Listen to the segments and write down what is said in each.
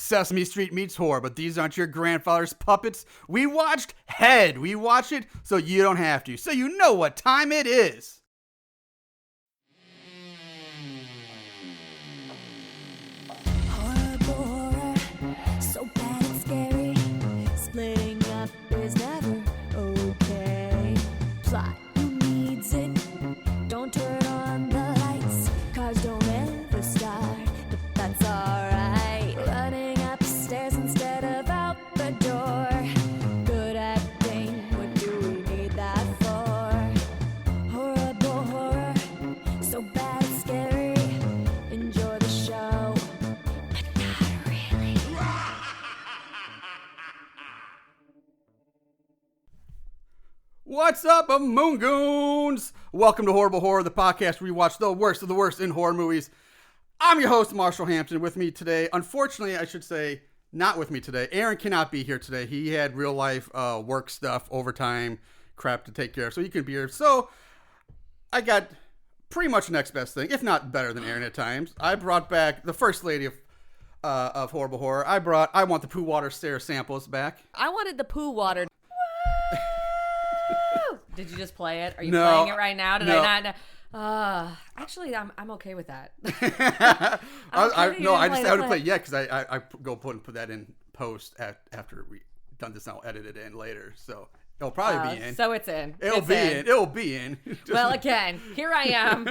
Sesame Street meets horror, but these aren't your grandfather's puppets. We watched Head. We watch it so you don't have to. So you know what time it is. Horror, so bad and scary. Splitting up is never okay. Plot, who needs it? Don't turn on the lights. Cars don't ever start, but that's alright. Running upstairs instead of out the door. Good acting, what do we need that for? Horrible horror, so bad and scary. Enjoy the show, but not really. What's up, Moongoons? Welcome to Horrible Horror, the podcast where we watch the worst of the worst in horror movies. I'm your host, Marshall Hampton. With me today, unfortunately, I should say, not with me today. Aaron cannot be here today. He had real life work stuff, overtime crap to take care of, so he couldn't be here. So I got pretty much the next best thing, if not better than Aaron at times. I brought back the first lady of Horrible Horror. I Want the Poo Water Stare samples back. I wanted the poo water. Woo! Did you just play it? Are you No. playing it right now? Did No. I not? Actually, I'm okay with that. I just haven't play. played yet because I put that in post after we done this and I'll edit it in later. So it'll probably be in. So it's in. It'll be in. Well, again, here I am.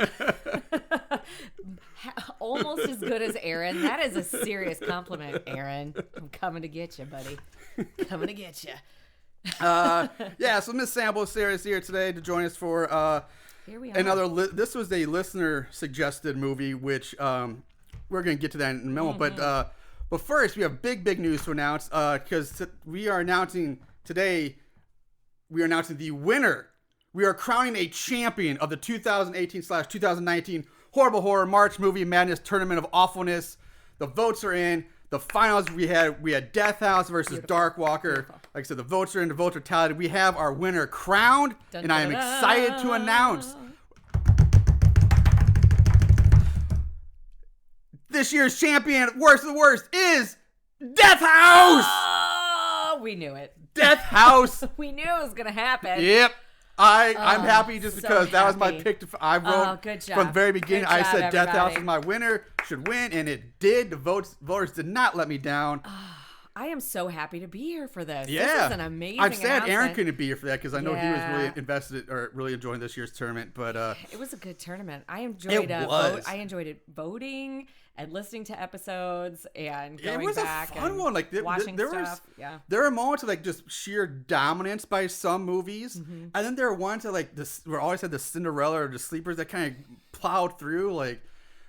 Almost as good as Aaron. That is a serious compliment, Aaron. I'm coming to get you, buddy. Coming to get you. So Miss Sample Sarah is here today to join us for Here we are. another. This was a listener suggested movie, which we're going to get to that in a moment. But first, we have big news to announce because we are announcing today. We are announcing the winner. We are crowning a champion of the 2018/2019 Horrible Horror March Movie Madness Tournament of Awfulness. The votes are in. The finals we had Death House versus Dark Walker. Beautiful. Like I said, the votes are in. The votes are tallied. We have our winner crowned, Dun, and I am dun, dun. excited to announce this year's champion, worst of the worst, is Death House. Oh, we knew it. Death House. We knew it was going to happen. Yep. I'm happy just so because that was my happy. pick. I wrote good job. from the very beginning. Good I job, said Death House everybody. is my winner, should win, and it did. The voters did not let me down. I am so happy to be here for this. Yeah, This is an amazing I'm sad Aaron announcement. couldn't be here for that because I know he was really Yeah. invested or really enjoying this year's tournament. But It was a good tournament. I enjoyed It was. I enjoyed it voting and listening to episodes and going it was a back fun and one. Like watching there stuff. was, there were moments of like just sheer dominance by some movies, Mm-hmm. and then there were ones that like this where always had the Cinderella or the sleepers that kind of plowed through. Like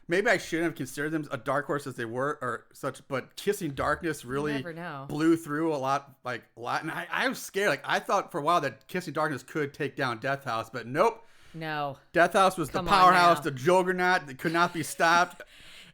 maybe I shouldn't have considered them a dark horse as they were or such, but Kissing Darkness really never know. blew through a lot, and I was scared. Like I thought for a while that Kissing Darkness could take down Death House, but nope. No. Death House was Come the on powerhouse, now. the juggernaut that could not be stopped.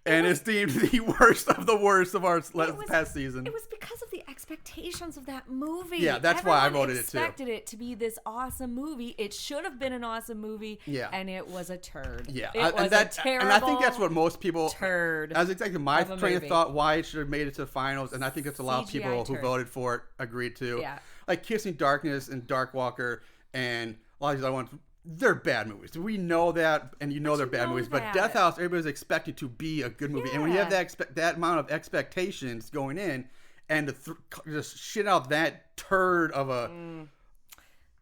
And it's deemed the worst of the worst of our past season. It was because of the expectations of that movie. Yeah, that's why I Everyone voted it too. expected it to be this awesome movie. It should have been an awesome movie. Yeah. And it was a turd. Yeah, It was a terrible and I think that's what most people turd. That's exactly my of a train of movie. thought why it should have made it to the finals, and I think that's a lot of CGI people who turd. voted for it agreed to. Yeah. Like Kissing Darkness and Dark Walker and a lot of these other ones. They're bad movies. We know that, and you know they're bad know movies. But that. Death House, everybody's expecting to be a good movie, and when you have Yeah. that amount of expectations going in, and to just shit out that turd of a,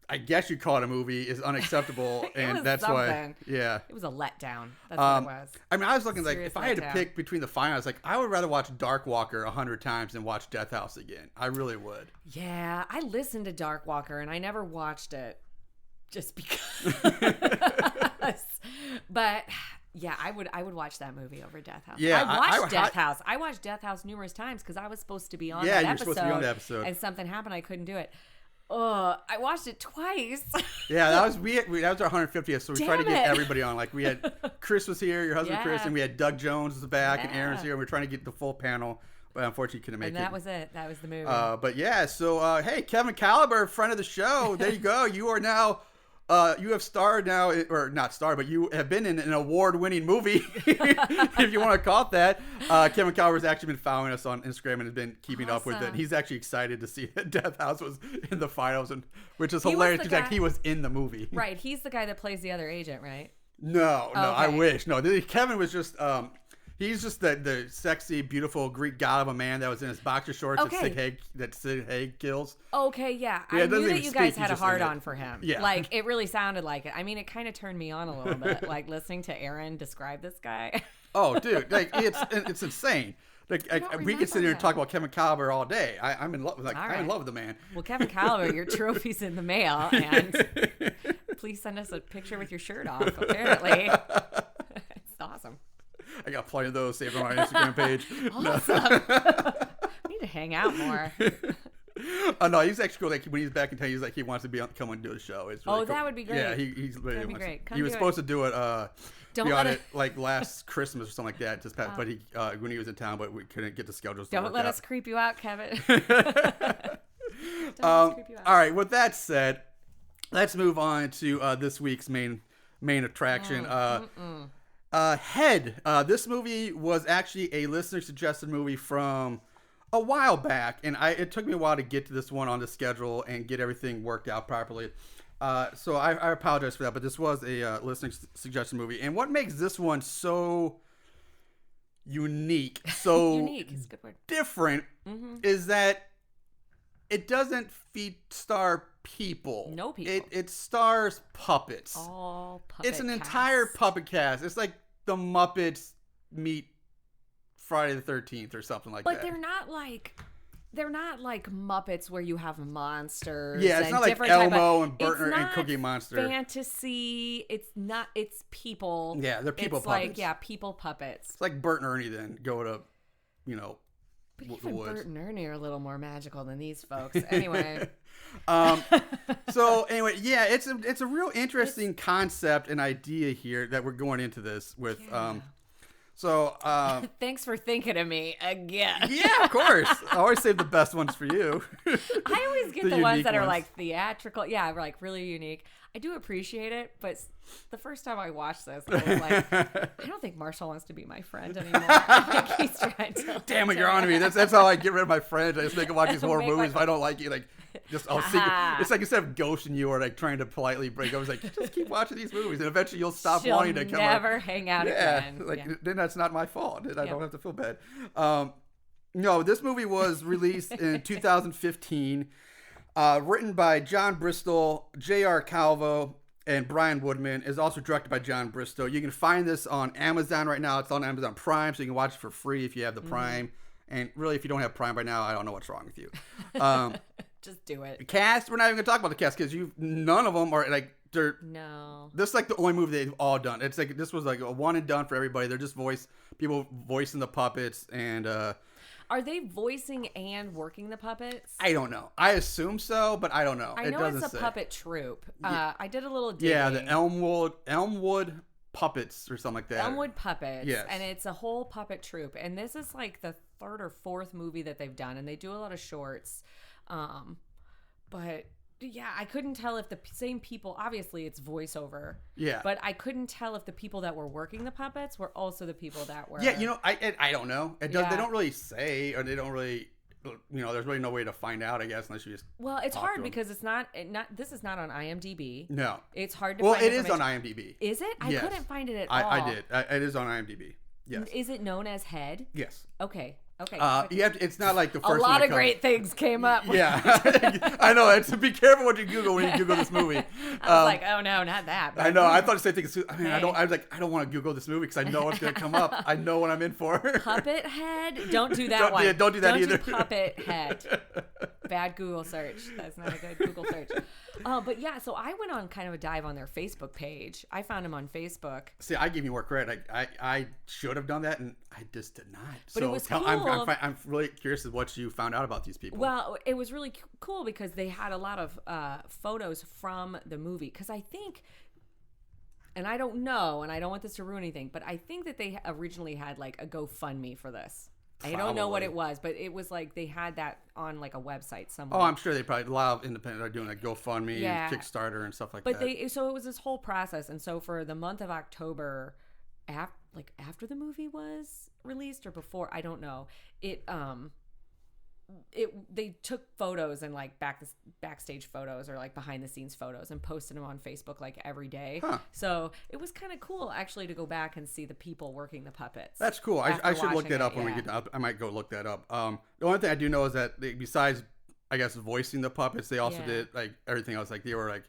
I guess you call it a movie, is unacceptable, It and was that's something. why, yeah. It was a letdown. That's what it was. I mean, I was looking like Serious if I had to letdown. pick between the finals, like I would rather watch Dark Walker 100 times than watch Death House again. I really would. Yeah, I listened to Dark Walker and I never watched it just because. But yeah, I would watch that movie over Death House. Yeah, I watched Death House. I watched Death House numerous times because I was supposed to be on Yeah, that you were episode. supposed to be on the episode. And something happened, I couldn't do it. I watched it twice. Yeah, that was that was our 150th, so we tried to Damn get it. everybody on. Like we had Chris was here, your husband Chris, Yeah. and we had Doug Jones was back, and Yeah. Aaron's here. And we were trying to get the full panel, but unfortunately couldn't make And it. that was it. That was the movie. But yeah, so hey, Kevin Caliber, friend of the show. There you go. You are now you have starred now, or not starred, but you have been in an award-winning movie, if you want to call it that. Kevin Calver's actually been following us on Instagram and has been keeping up with it. He's actually excited to see that Death House was in the finals, and which is hilarious because like, he was in the movie. Right, he's the guy that plays the other agent, right? No, Okay. I wish. No, Kevin was just he's just the sexy, beautiful Greek god of a man that was in his boxer shorts that Sid Haig kills. Okay, yeah. Yeah, I knew that you guys speak, had a hard-on for him. Yeah. Like, it really sounded like it. I mean, it kind of turned me on a little bit, like, listening to Aaron describe this guy. Oh, dude, like it's insane. Like we could sit here and talk about Kevin Calver all day. I'm in love. Like I'm in love with the man. Well, Kevin Calver, your trophy's in the mail, and please send us a picture with your shirt off. Apparently, it's awesome. I got plenty of those saved on our Instagram page. Awesome. We need to hang out more. No, he's actually cool. Like when he's back in town, he's like he wants to come and do the show. It's really cool. That would be great. Yeah, he's really That'd be great. He was supposed to do it. Don't be let on it like last Christmas or something like that. Just but he when he was in town, but we couldn't get the schedules. Don't let us creep you out, Kevin. All right. With that said, let's move on to this week's main attraction. Head. This movie was actually a listener suggested movie from a while back, and it took me a while to get to this one on the schedule and get everything worked out properly. So I apologize for that, but this was a listener suggestion movie, and what makes this one so unique, so unique is a good word. Different, is that it doesn't star people. No people. It stars puppets. All puppet It's an cast. entire puppet cast. It's like the Muppets meet Friday the 13th or something like that. But they're not like Muppets where you have monsters. Yeah, it's and not like different type Elmo of, and Burtner it's and not Cookie Monster. Fantasy. It's not. It's people. Yeah, they're people it's puppets. Like, yeah, people puppets. It's like Bert and Ernie then go to, But the even woods. Bert and Ernie are a little more magical than these folks. Anyway. So anyway, yeah, it's a real interesting concept and idea here that we're going into this with. Yeah. Thanks for thinking of me again. Yeah, of course. I always save the best ones for you. I always get the ones that are like theatrical. Yeah, like really unique. I do appreciate it, but the first time I watched this, I was like, I don't think Marshall wants to be my friend anymore. I think he's trying to. Damn it, you're on to me. That's how I get rid of my friends. I just make them watch these horror movies. If I don't like you, like, I'll see. It's like instead of ghosting you or like trying to politely break up, I was like, just keep watching these movies, and eventually you'll stop wanting to come. Never hang out again. Then that's not my fault. I don't have to feel bad. No, this movie was released in 2015. Written by John Bristol, J.R. Calvo, and Brian Woodman. Is also directed by John Bristol. You can find this on Amazon right now. It's on Amazon Prime, so you can watch it for free if you have the Prime. And really, if you don't have Prime right now, I don't know what's wrong with you. Just do it. The cast, we're not even going to talk about the cast because none of them are like, no. This is like the only movie they've all done. It's like, this was like a one and done for everybody. They're just people voicing the puppets and, are they voicing and working the puppets? I don't know. I assume so, but I don't know. I know it's a puppet troupe. I did a little digging. Yeah, the Elmwood Puppets or something like that. Elmwood Puppets. Yes. And it's a whole puppet troupe. And this is like the third or fourth movie that they've done. And they do a lot of shorts. But yeah, I couldn't tell if the same people, obviously it's voiceover. Yeah. But I couldn't tell if the people that were working the puppets were also the people that were. Yeah, I don't know. They don't really say, or they don't really, there's really no way to find out, I guess, unless you just. Well, it's hard because it's not. This is not on IMDb. No. It's hard to find. Well, it is on IMDb. Is it? I couldn't find it at all. I did. It is on IMDb. Yes. Is it known as Head? Yes. Okay. It's not like the first one. A lot of great things came up. Yeah. I know. Be careful what you Google when you Google this movie. I was like, oh no, not that. I know. I thought the same thing. I mean, I don't want to Google this movie because I know what's going to come up. I know what I'm in for. Puppet Head? Don't do that one. Yeah, don't do that either. Do Puppet Head. Bad Google search. That's not a good Google search. But yeah, so I went on kind of a dive on their Facebook page. I found them on Facebook. See, I give you more credit. I should have done that, and I just did not. But it was cool. I'm really curious as what you found out about these people. Well, it was really cool because they had a lot of photos from the movie. Because I think, and I don't know, and I don't want this to ruin anything, but I think that they originally had like a GoFundMe for this. I don't know what Probably. it was, but it was like they had that on like a website somewhere. Oh, I'm sure they probably a lot of independent are doing like GoFundMe, Yeah. and Kickstarter, and stuff like But that. so it was this whole process, and so for the month of October, after the movie was released or before, I don't know. They took photos and like backstage photos or like behind the scenes photos and posted them on Facebook like every day. Huh. So it was kind of cool actually to go back and see the people working the puppets. That's cool. I after should look watching that up it, when we yeah. get up. I might go look that up. The only thing I do know is that besides, I guess, voicing the puppets, they also Yeah. did like everything else. Like they were like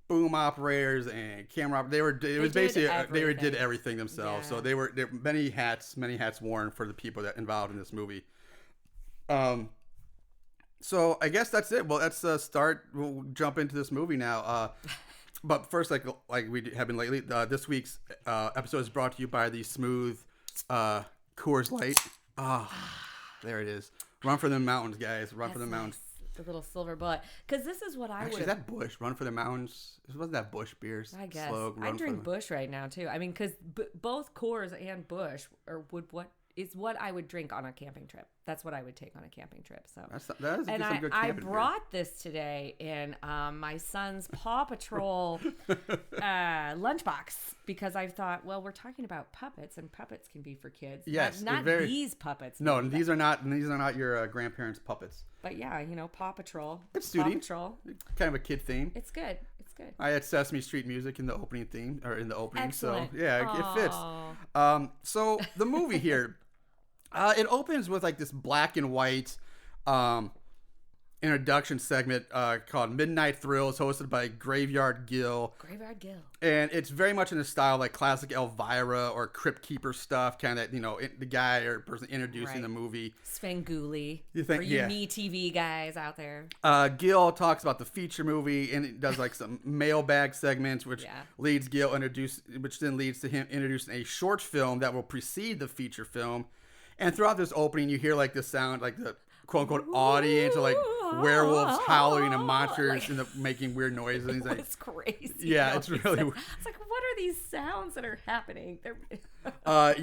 boom operators and camera. It was did basically they everything. did everything themselves. Yeah. So there were many hats worn for the people that involved in this movie. So I guess that's it. Well, let's start. We'll jump into this movie now. But first, like we have been lately, this week's episode is brought to you by the Smooth Coors Light. There it is. Run for the mountains, guys. Run for the That's mountains. nice. The little silver bullet. Because this is what I Actually, would is that Bush? Run for the mountains. Wasn't that Bush beers? I guess. Slogan, I Run for drink the- Bush right now too. I mean, because both Coors and Bush is what I would drink on a camping trip. That's what I would take on a camping trip. So That is and some good I camping beer. brought this today in my son's Paw Patrol lunchbox because I thought, well, we're talking about puppets, and puppets can be for kids. Yes, not they're very- these puppets. No, these are not your grandparents' puppets. But yeah, Paw Patrol. It's Paw suiting. Patrol. Kind of a kid theme. It's good. It's good. I had Sesame Street music in the opening theme, or in the opening. Excellent. So yeah, it fits. Aw. So the movie here, it opens with like this black and white introduction segment called Midnight Thrills, hosted by Graveyard Gill. Graveyard Gill. And it's very much in the style of like classic Elvira or Crypt Keeper stuff, kind of, the guy or person introducing Right. the movie. Svengoolie. You think- For you yeah. Me TV guys out there. Gill talks about the feature movie, and it does like some mailbag segments, which Yeah. which then leads to him introducing a short film that will precede the feature film. And throughout this opening, you hear like the sound, like the quote unquote audience, or like werewolves howling and monsters and making weird noises. And he's like, It's crazy. Yeah, though. it's really weird. It's like, what are these sounds that are happening? They're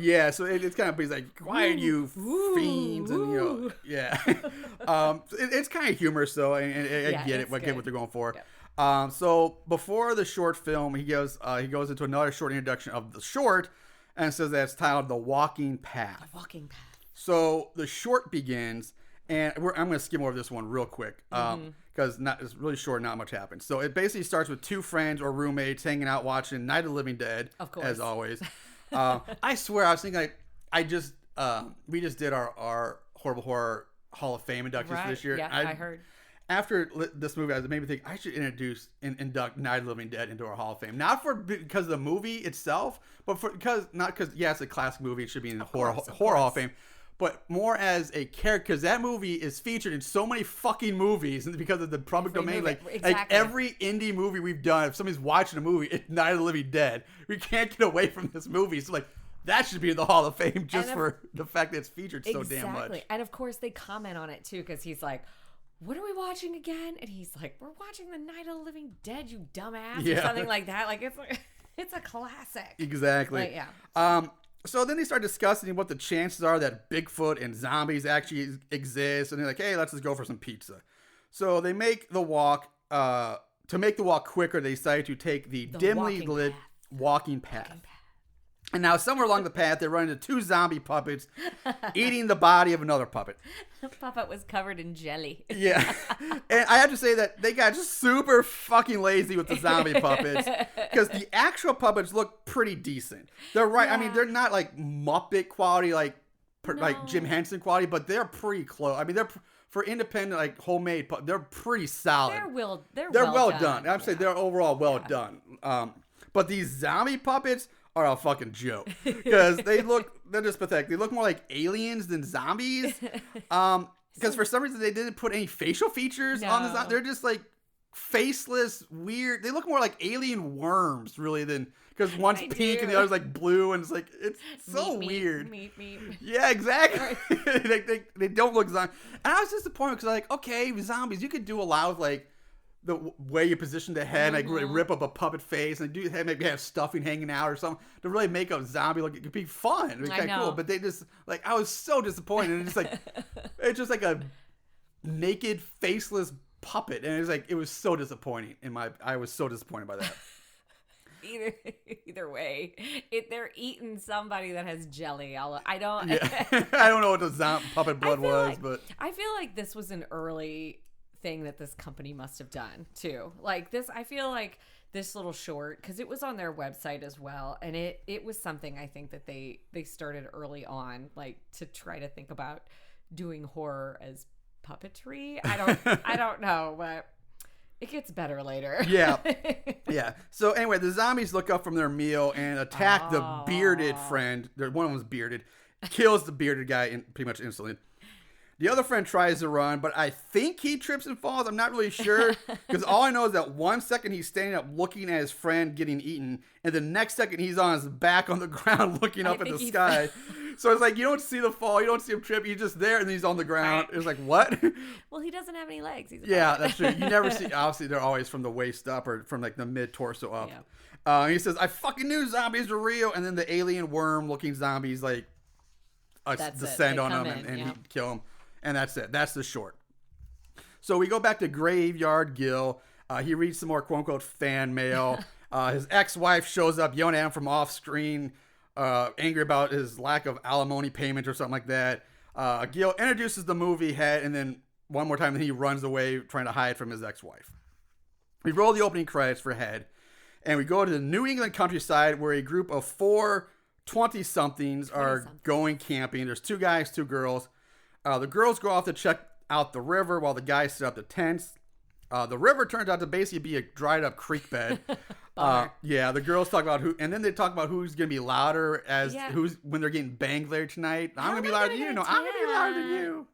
yeah, so it's kind of, he's like, quiet, you fiends, and yeah. It's kind of humorous though, and I Yeah, get it's it. I get good. what they're going for. Yep. So before the short film, he goes into another short introduction of the short, and says that it's titled "The Walking Path." walking path. So the short begins, and I'm going to skim over this one real quick because it's really short, not much happens. So it basically starts with two friends or roommates hanging out watching Night of the Living Dead, Of course. as always. I swear, I was thinking we just did our Horrible Horror Hall of Fame inductions for this year. Yeah, I heard. After this movie, it made me think I should induct Night of the Living Dead into our Hall of Fame. Not because of the movie itself, but because it's a classic movie. It should be in the horror Hall of Fame. But more as a character, because that movie is featured in so many fucking movies, and because of the public domain, like every indie movie we've done, if somebody's watching a movie, it's Night of the Living Dead. We can't get away from this movie. So like that should be in the Hall of Fame just for the fact that it's featured so damn much. And of course they comment on it too, because he's like, what are we watching again? And he's like, we're watching the Night of the Living Dead, you dumbass, or something like that. Like it's a classic. Exactly. Like, yeah. So then they start discussing what the chances are that Bigfoot and zombies actually exist, and they're like, "Hey, let's just go for some pizza." So they make the walk. To make the walk quicker, they decide to take the dimly walking lit path. walking path. And now, somewhere along the path, they run into two zombie puppets eating the body of another puppet. The puppet was covered in jelly. Yeah. And I have to say that they got just super fucking lazy with the zombie puppets, because the actual puppets look pretty decent. They're right. I mean, they're not like Muppet quality, like Jim Henson quality, but they're pretty close. I mean, they're for independent, like homemade, they're pretty solid. They're well done. I'm saying they're overall well done. But these zombie puppets are a fucking joke, because they're just pathetic. They look more like aliens than zombies. Because for some reason they didn't put any facial features on the zombies. They're just like faceless, weird. They look more like alien worms, really, than, because one's pink and the other's like blue, and it's so weird. Meep. Yeah, exactly. they don't look zombie. And I was disappointed because like, okay, zombies, you could do a lot with like way you position the head, like really rip up a puppet face, and do maybe have stuffing hanging out or something to really make a zombie look. It could be fun. It'd be kind of cool. But they just I was so disappointed. And it's just like a naked, faceless puppet, and it was so disappointing. I was so disappointed by that. Either way, they're eating somebody that has jelly. I don't. Yeah. I don't know what the puppet blood was, but I feel like this was an early thing that this company must have done too. Like this, I feel like this little short, because it was on their website as well, and it was something I think that they started early on, like to try to think about doing horror as puppetry. I don't know, but it gets better later. Yeah. Yeah. So anyway, the zombies look up from their meal and attack the bearded friend. One of them was bearded. Kills the bearded guy pretty much instantly. The other friend tries to run, but I think he trips and falls. I'm not really sure, because all I know is that 1 second he's standing up looking at his friend getting eaten, and the next second he's on his back on the ground looking up at the sky. So it's like you don't see the fall, you don't see him trip, he's just there and he's on the ground. Right. It's like, what? Well, he doesn't have any legs. That's true. You never see, obviously they're always from the waist up or from like the mid-torso up. Yeah. He says, I fucking knew zombies were real, and then the alien worm looking zombies descend on him and he kill him. And that's it. That's the short. So we go back to Graveyard Gill. He reads some more quote-unquote fan mail. His ex-wife shows up yelling at him from off-screen, angry about his lack of alimony payment or something like that. Gill introduces the movie Head, and then one more time, then he runs away trying to hide from his ex-wife. We roll the opening credits for Head, and we go to the New England countryside where a group of 4 20-somethings are going camping. There's 2 guys, 2 girls. The girls go off to check out the river while the guys set up the tents. The river turns out to basically be a dried up creek bed. The girls talk about and then they talk about who's going to be louder when they're getting banged later tonight. I'm going to be louder than you. No, I'm going to be louder than you.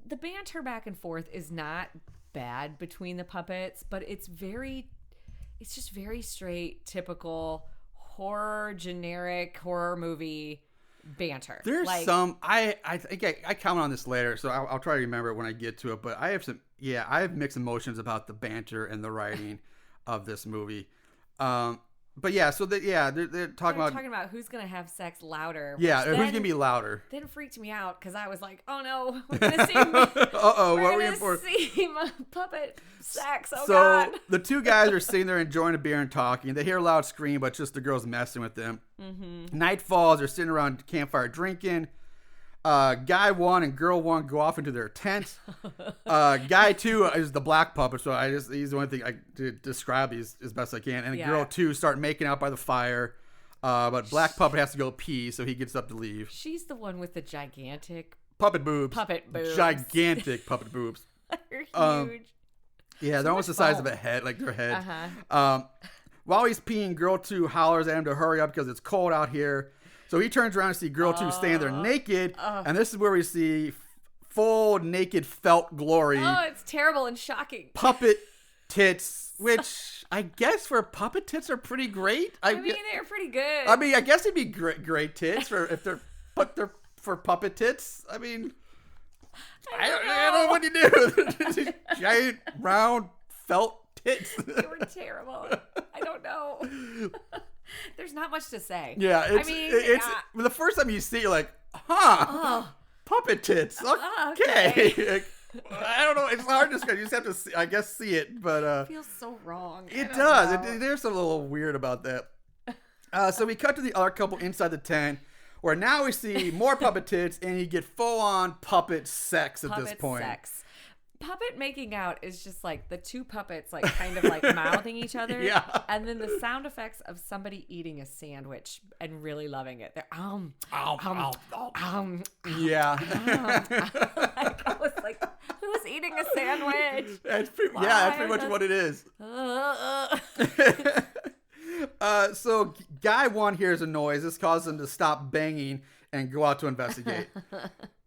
The banter back and forth is not bad between the puppets, but it's just very straight, typical generic horror movie banter. There's some I think I comment on this later, so I'll try to remember it when I get to it, but I have mixed emotions about the banter and the writing of this movie. But yeah, so they're talking about who's gonna have sex louder. Yeah, who's gonna be louder. Then freaked me out because I was like, oh no, we're gonna see my puppet sex. Oh God. So the 2 guys are sitting there enjoying a beer and talking. They hear a loud scream, but just the girls messing with them. Mm-hmm. Night falls. They're sitting around the campfire drinking. Guy 1 and girl 1 go off into their tent. Guy 2 is the black puppet, so he's the only thing I to describe as best I can. And girl 2 start making out by the fire. But black puppet has to go pee, so he gets up to leave. She's the one with the gigantic puppet boobs. Gigantic puppet boobs. They're huge. Yeah, they're almost the size of a head, like their head. Uh-huh. While he's peeing, girl 2 hollers at him to hurry up because it's cold out here. So he turns around and sees girl 2 standing there naked, and this is where we see full naked felt glory. Oh, it's terrible and shocking. Puppet tits, which I guess for puppet tits are pretty great. I mean, they're pretty good. I mean, I guess it'd be great tits if they're for puppet tits. I mean, I don't know what you do. Giant round felt tits. They were terrible. I don't know. There's not much to say. Yeah, it's the first time you see it, you're like, puppet tits. Okay. I don't know. It's hard to describe. You just have to see it, but it feels so wrong. It does. There's a little weird about that. So we cut to the other couple inside the tent, where now we see more puppet tits, and you get full on puppet sex at this point. Sex. Puppet making out is just like the 2 puppets like kind of like mouthing each other, and then the sound effects of somebody eating a sandwich and really loving it. They're yeah. Like, I was like, who's eating a sandwich? That's pretty much what it is. So guy 1 hears a noise. This causes him to stop banging and go out to investigate.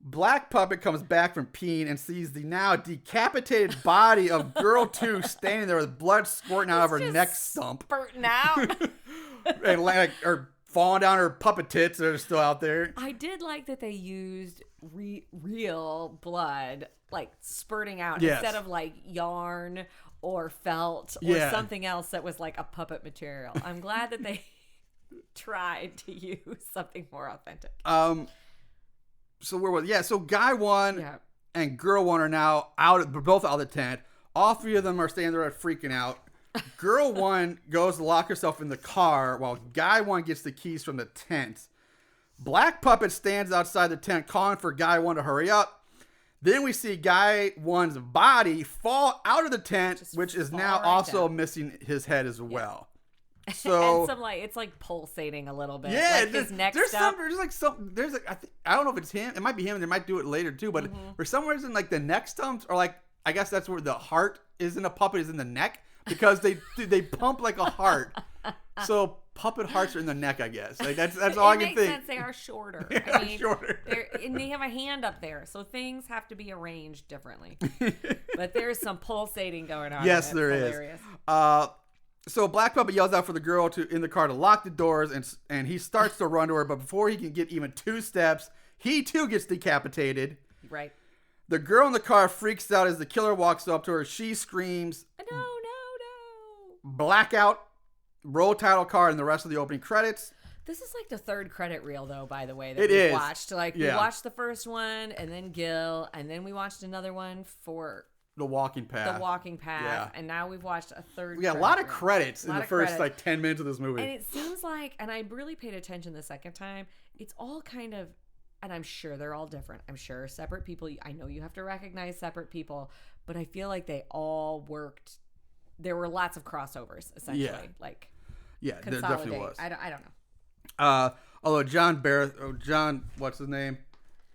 Black puppet comes back from peeing and sees the now decapitated body of girl 2 standing there with blood squirting out of her neck stump. Spurting out. And her falling down her puppet tits that are still out there. I did like that they used real blood, like spurting out Yes. instead of like yarn or felt or Yeah. something else that was like a puppet material. I'm glad that they tried to use something more authentic. So where was so guy one Yeah. and girl one are now both out of the tent. All three of them are standing there freaking out. Girl one goes to lock herself in the car while guy one gets the keys from the tent. Black puppet stands outside the tent calling for guy one to hurry up. Then we see guy one's body fall out of the tent, Just which is fall now right also down. missing his head as well. So And some like it's like pulsating a little bit. yeah, like his neck there's stuff. I don't know if it's him. It might be him, and they might do it later too. But for some reason, like the neck stumps, or like I guess that's where the heart is in a puppet is in the neck because they pump like a heart. So puppet hearts are in the neck, I guess. Like that's all I It can makes think. sense. They are shorter. They I are mean, shorter. and they have a hand up there, so things have to be arranged differently. But there's some pulsating going on. Yes, It's there hilarious. is. So Black Puppet yells out for the girl in the car to lock the doors, and he starts to run to her, but before he can get even 2 steps, he too gets decapitated. Right. The girl in the car freaks out as the killer walks up to her. She screams, No. blackout, roll title card, and the rest of the opening credits. This is like the third credit reel, though, by the way, that It we is. watched. Like, we Yeah. watched the first one, and then Gil, and then we watched another one for The Walking Path. The Walking Path, Yeah. and now we've watched a third. We got a credit lot of reel. credits in Lot the of first credits. like 10 minutes of this movie. And it seems like, and I really paid attention the second time, it's all kind of, and I'm sure they're all different. I'm sure separate people, I know you have to recognize separate people, but I feel like they all worked. There were lots of crossovers, essentially. Yeah. Like, Yeah, there consolidate. definitely was. I don't know. Although John, what's his name?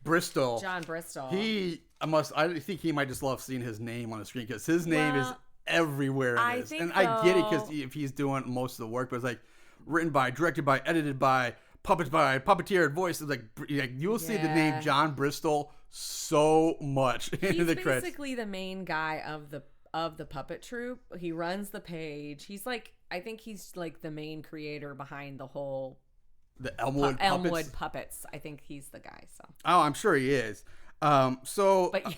Bristol. John Bristol. I think he might just love seeing his name on the screen because his name is Well, everywhere in I this. think, And I get it because though- if he's doing most of the work, but it's like written by, directed by, edited by, puppets by, puppeteered, voice. It's like you'll see the name Yeah. John Bristol so much in He's the credits. basically the main guy of the puppet troupe. He runs the page. He's like, I think he's like the main creator behind the whole The Elmwood puppets. Elmwood puppets. I think he's the guy. So, Oh, I'm sure he is. but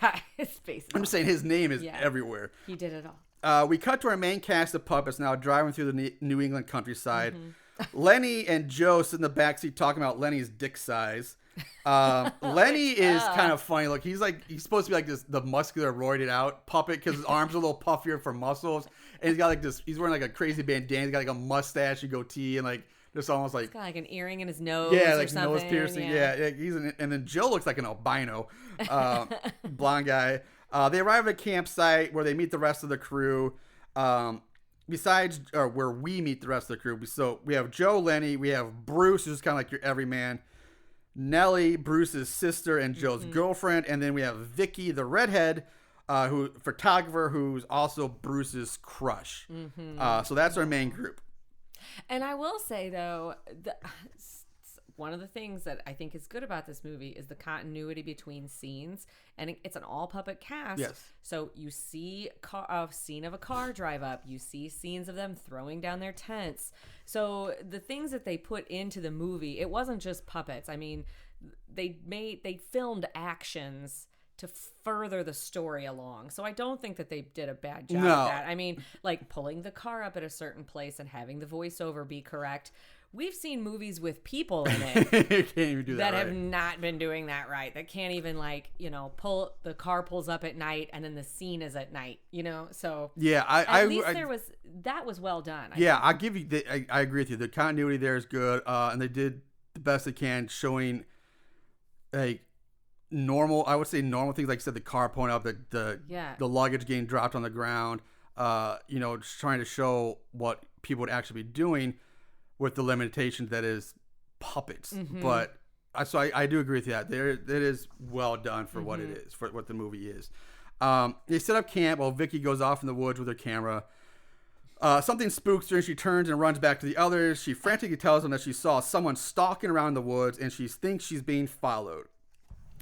yeah, it's basically. I'm just saying his name is Yeah. everywhere. He did it all. We cut to our main cast of puppets now driving through the New England countryside. Mm-hmm. Lenny and Joe sit in the backseat talking about Lenny's dick size. Lenny is kind of funny. Look, he's supposed to be like the muscular, roided out puppet because his arms are a little puffier for muscles, and he's got like this. He's wearing like a crazy bandana. He's got like a mustache and goatee, and like just almost like He's got like an earring in his nose. yeah, or like something. nose piercing. Yeah, and then Joe looks like an albino blonde guy. They arrive at a campsite where they meet the rest of the crew. Where we meet the rest of the crew. So we have Joe, Lenny, we have Bruce, who's kind of like your everyman. Nellie, Bruce's sister and Joe's girlfriend, and then we have Vicky, the redhead, photographer, who's also Bruce's crush. So that's our main group. And I will say though, one of the things that I think is good about this movie is the continuity between scenes, and it's an all puppet cast. Yes. So you see a scene of a car drive up, you see scenes of them throwing down their tents. So the things that they put into the movie, it wasn't just puppets. I mean, they filmed actions to further the story along. So I don't think that they did a bad job No. of that. I mean, like pulling the car up at a certain place and having the voiceover be correct. We've seen movies with people in it You can't even do that. that have right. not been doing that right. That can't even pull the car pulls up at night and then the scene is at night, So Yeah, at least that was well done. I'll give you. I agree with you. The continuity there is good, and they did the best they can, showing like normal. I would say normal things, like I said, the car pulling up, the luggage getting dropped on the ground. Just trying to show what people would actually be doing with the limitations that is puppets. But I do agree with you that it is well done for what it is, for what the movie is. They set up camp while Vicky goes off in the woods with her camera. Something spooks her and she turns and runs back to the others. She frantically tells them that she saw someone stalking around the woods and she thinks she's being followed.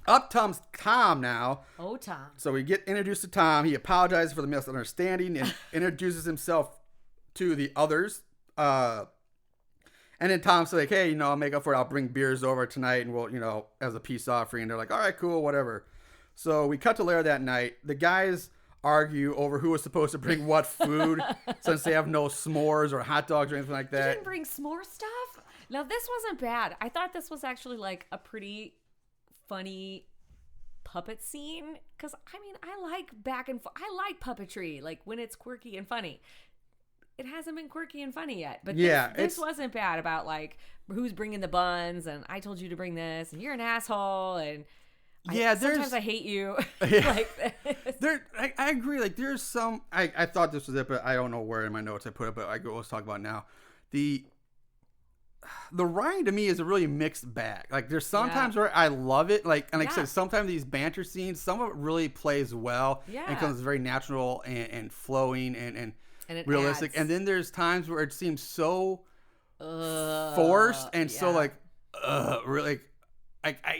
Up comes Tom now. Oh, Tom. So we get introduced to Tom. He apologizes for the misunderstanding and introduces himself to the others. And then Tom's like, hey, I'll make up for it. I'll bring beers over tonight and we'll, as a peace offering. And they're like, all right, cool, whatever. So we cut to later that night. The guys argue over who was supposed to bring what food since they have no s'mores or hot dogs or anything like that. You didn't bring s'more stuff? Now, this wasn't bad. I thought this was actually like a pretty funny puppet scene. Because, I like back and forth. I like puppetry, like when it's quirky and funny. It hasn't been quirky and funny yet. But this wasn't bad about like who's bringing the buns and I told you to bring this and you're an asshole and sometimes I hate you. Yeah. I agree. Like there's some I thought this was it, but I don't know where in my notes I put it, but let's talk about it now. The writing to me is a really mixed bag. Like there's sometimes where I love it, like I said, sometimes these banter scenes, some of it really plays well and comes very natural and flowing and realistic. Adds. And then there's times where it seems so forced and so like really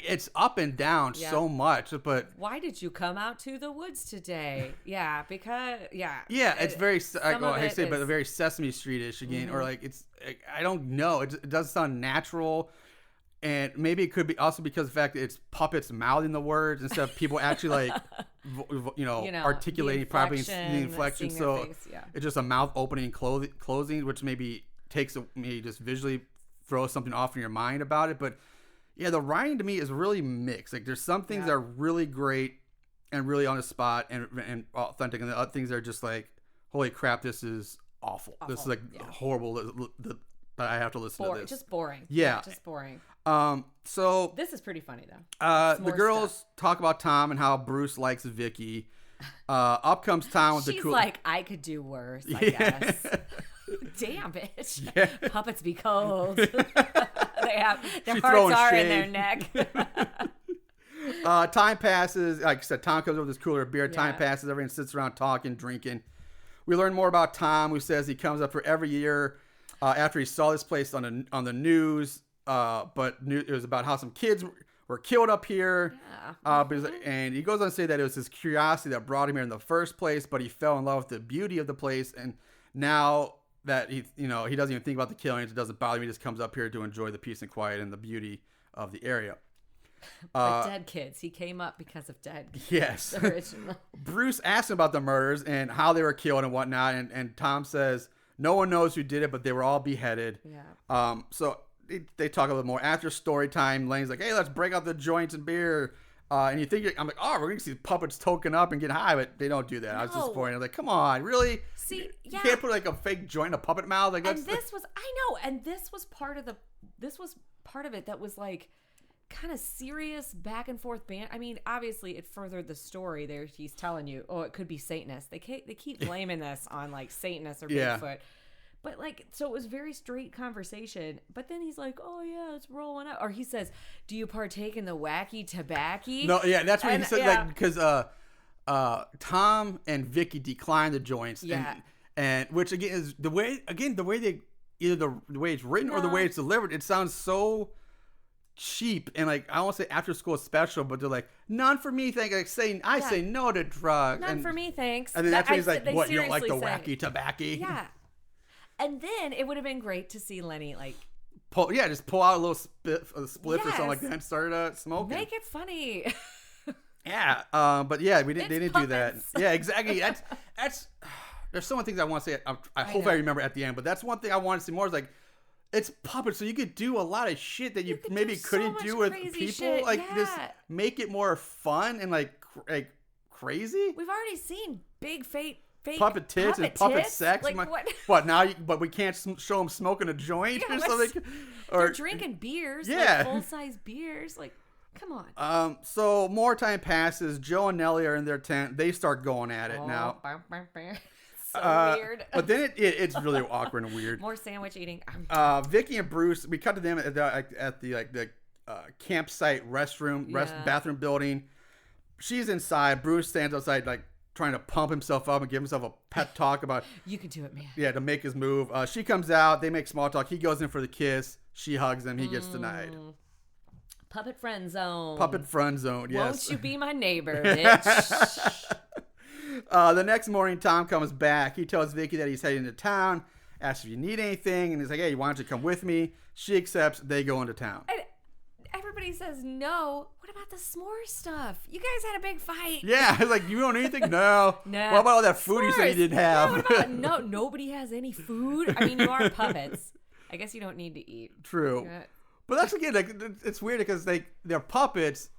it's up and down so much. But why did you come out to the woods today? Because it's very but very Sesame Street-ish again, or like it's I don't know. It doesn't sound natural. And maybe it could be also because of the fact that it's puppets mouthing the words instead of people actually like, articulating properly the inflection. So it's just a mouth opening and closing, which maybe just visually throws something off in your mind about it. But yeah, the writing to me is really mixed. Like there's some things that are really great and really on the spot and authentic, and the other things that are just like, holy crap, this is awful. This is like horrible. But I have to listen to this. Just boring. Yeah. Just boring. So this is pretty funny though. The girls talk about Tom and how Bruce likes Vicky. Up comes Tom with the cool. She's like, I could do worse, I guess. Damn, bitch. Yeah. Puppets be cold. They have their hearts are in their neck. Time passes. Like I said, Tom comes over with this cooler of beer. Time passes. Everyone sits around talking, drinking. We learn more about Tom, who says he comes up for every year after he saw this place on the news. But it was about how some kids were killed up here. And he goes on to say that it was his curiosity that brought him here in the first place, but he fell in love with the beauty of the place. And now that he doesn't even think about the killings, it doesn't bother him. He just comes up here to enjoy the peace and quiet and the beauty of the area. Dead kids. He came up because of dead kids. Yes. Original. Bruce asks him about the murders and how they were killed and whatnot. And Tom says, no one knows who did it, but they were all beheaded. Yeah. So they talk a little more. After story time, Lane's like, hey, let's break out the joints and beer. And you think, I'm like, oh, we're going to see puppets token up and get high, but they don't do that. No. I was disappointed. I was like, come on, really? See, you can't put like a fake joint in a puppet mouth. Like, and this was part of it that was like kind of serious back and forth band. I mean, obviously it furthered the story there. He's telling you, oh, it could be Satanists. They keep blaming this on like Satanists or Bigfoot. But like, so it was very straight conversation. But then he's like, "Oh yeah, it's rolling out." Or he says, "Do you partake in the wacky tobacco?" No, yeah, that's what he said. Like because Tom and Vicky declined the joints. Yeah, and which again is the way they either the way it's written or the way it's delivered. It sounds so cheap and like I won't say after school special, but they're like none for me. I say no to drugs. None for me, thanks. And then that's when he's like, "What? You don't like the wacky tobacco?" Yeah. And then it would have been great to see Lenny like pull out a little spliff or something like that and start smoking. Make it funny. Yeah, but yeah, they didn't do that. Yeah, exactly. That's. There's so many things I want to say. I hope I remember at the end, but that's one thing I want to see more. Is like, it's puppets, so you could do a lot of shit that you maybe couldn't do with people. Shit. Like, just make it more fun and like crazy. We've already seen big fake puppet tits and puppet sex. Like, what now? But we can't show them smoking a joint or something. They're drinking beers. Like full-size beers. Like, come on. So more time passes. Joe and Nellie are in their tent. They start going at it now. So weird. But then it's really awkward and weird. More sandwich eating. Vicky and Bruce. We cut to them at the campsite bathroom building. She's inside. Bruce stands outside like trying to pump himself up and give himself a pep talk about you can do it, man. Yeah, to make his move. She comes out. They make small talk. He goes in for the kiss. She hugs him. He gets denied. Puppet friend zone. Yes. Won't you be my neighbor, bitch? The next morning, Tom comes back. He tells Vicky that he's heading to town asks if you need anything, and he's like, hey, why don't you come with me? She accepts. They go into town. And everybody says no. What about the s'more stuff? You guys had a big fight. Yeah, it's like, you don't need anything? No. No. What about all that food you said you didn't have? Yeah, what about, nobody has any food. I mean, you are puppets. I guess you don't need to eat. True. Yeah. But that's again, like, it's weird because they're puppets.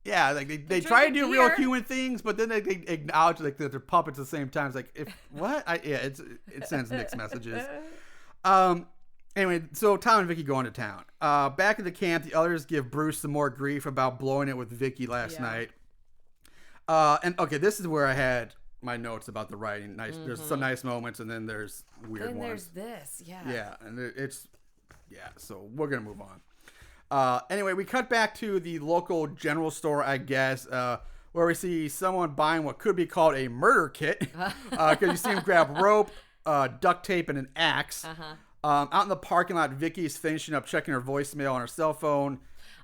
Yeah, like they try to do real human things, but then they acknowledge like that they're puppets at the same time. It's like, if what? It sends mixed messages. Anyway, so Tom and Vicky go into town. Back at the camp, the others give Bruce some more grief about blowing it with Vicky last night. And okay, this is where I had my notes about the writing. Nice, there's some nice moments, and then there's weird ones. Then there's this, yeah. Yeah, and so we're gonna move on. Anyway, we cut back to the local general store, I guess, where we see someone buying what could be called a murder kit, because you see him grab rope, duct tape, and an axe. Out in the parking lot, Vicky's finishing up checking her voicemail on her cell phone.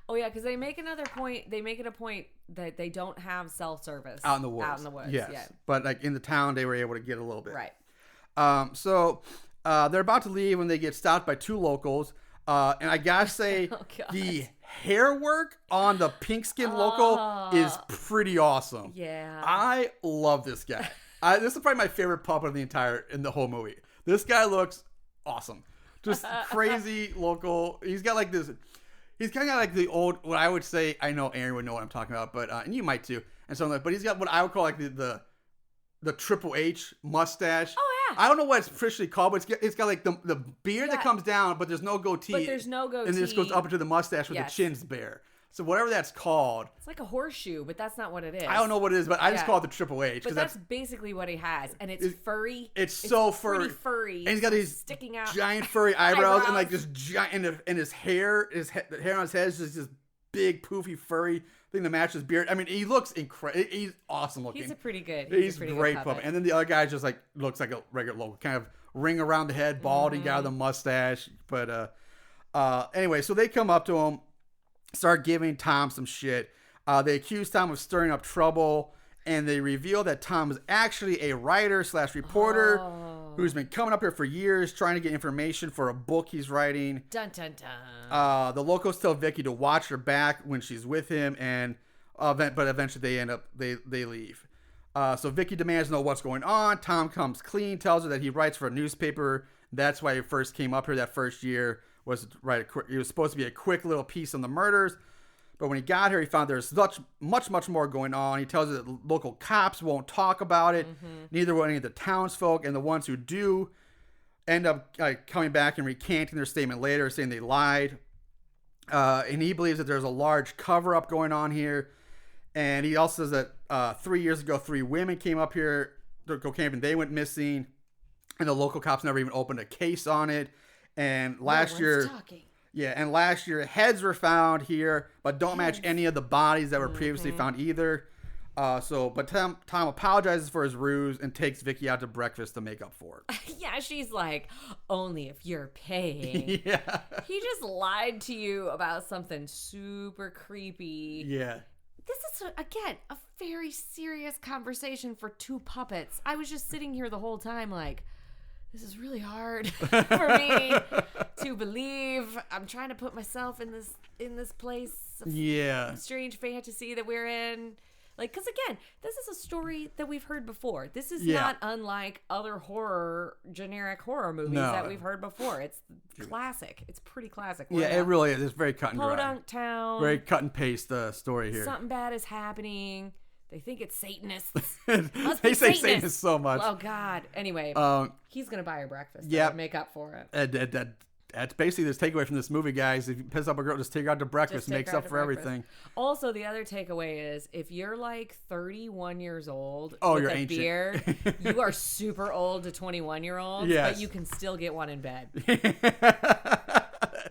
Oh yeah, because they make another point. They make it a point that they don't have cell service out in the woods. Yes, yeah. But like in the town, they were able to get a little bit. Right. So they're about to leave when they get stopped by two locals. And I gotta say, the hair work on the pink skin local is pretty awesome. Yeah. I love this guy. This is probably my favorite puppet in the whole movie. This guy looks awesome. Just crazy local. He's got like this. He's kind of like the old, what I would say, I know Aaron would know what I'm talking about, but and you might too. And so, but he's got what I would call like the Triple H mustache. Oh yeah. I don't know what it's officially called, but it's got like the beard that comes down, but there's no goatee. But there's no goatee. And then it goes up into the mustache with the chin's bare. So whatever that's called. It's like a horseshoe, but that's not what it is. I don't know what it is, but I just call it the Triple H. But that's basically what he has. And it's furry. It's so furry. Pretty furry. And he's got these sticking out giant furry eyebrows and like this giant, and his hair, the hair on his head is just this big, poofy, furry thing that matches his beard. I mean, he looks incredible. He's awesome looking. He's a pretty good. He's a great puppet. And then the other guy just like looks like a regular local, kind of ring around the head, balding guy with a mustache. But anyway, so they come up to him, start giving Tom some shit. They accuse Tom of stirring up trouble, and they reveal that Tom is actually a writer/reporter who's been coming up here for years trying to get information for a book he's writing. Dun dun dun. The locals tell Vicky to watch her back when she's with him, and but eventually they leave. So Vicky demands to know what's going on. Tom comes clean, tells her that he writes for a newspaper. That's why he first came up here that first year. Was to write it was supposed to be a quick little piece on the murders, but when he got here, he found there's much more going on. He tells her that local cops won't talk about it, neither will any of the townsfolk, and the ones who do end up coming back and recanting their statement later, saying they lied. And he believes that there's a large cover-up going on here, and he also says that 3 years ago, 3 women came up here to go camping. They went missing, and the local cops never even opened a case on it. And last year, heads were found here, but don't match any of the bodies that were previously found either. But Tom apologizes for his ruse and takes Vicky out to breakfast to make up for it. Yeah, she's like, only if you're paying. Yeah. He just lied to you about something super creepy. Yeah. This is, again, a very serious conversation for two puppets. I was just sitting here the whole time like, this is really hard for me to believe. I'm trying to put myself in this place of strange fantasy that we're in. Like, because again, this is a story that we've heard before. This is not unlike other generic horror movies that we've heard before. It's classic. It's pretty classic. It really is. It's very cut and dry. Podunk town. Very cut and paste story here. Something bad is happening. They think it's Satanists. They say Satanists so much. Oh, God. Anyway, he's going to buy her breakfast to make up for it. That's basically this takeaway from this movie, guys. If you piss up a girl, just take her out to breakfast. Makes up for everything. Also, the other takeaway is if you're like 31 years old with a ancient. beard, you are super old to 21-year-olds, but you can still get one in bed.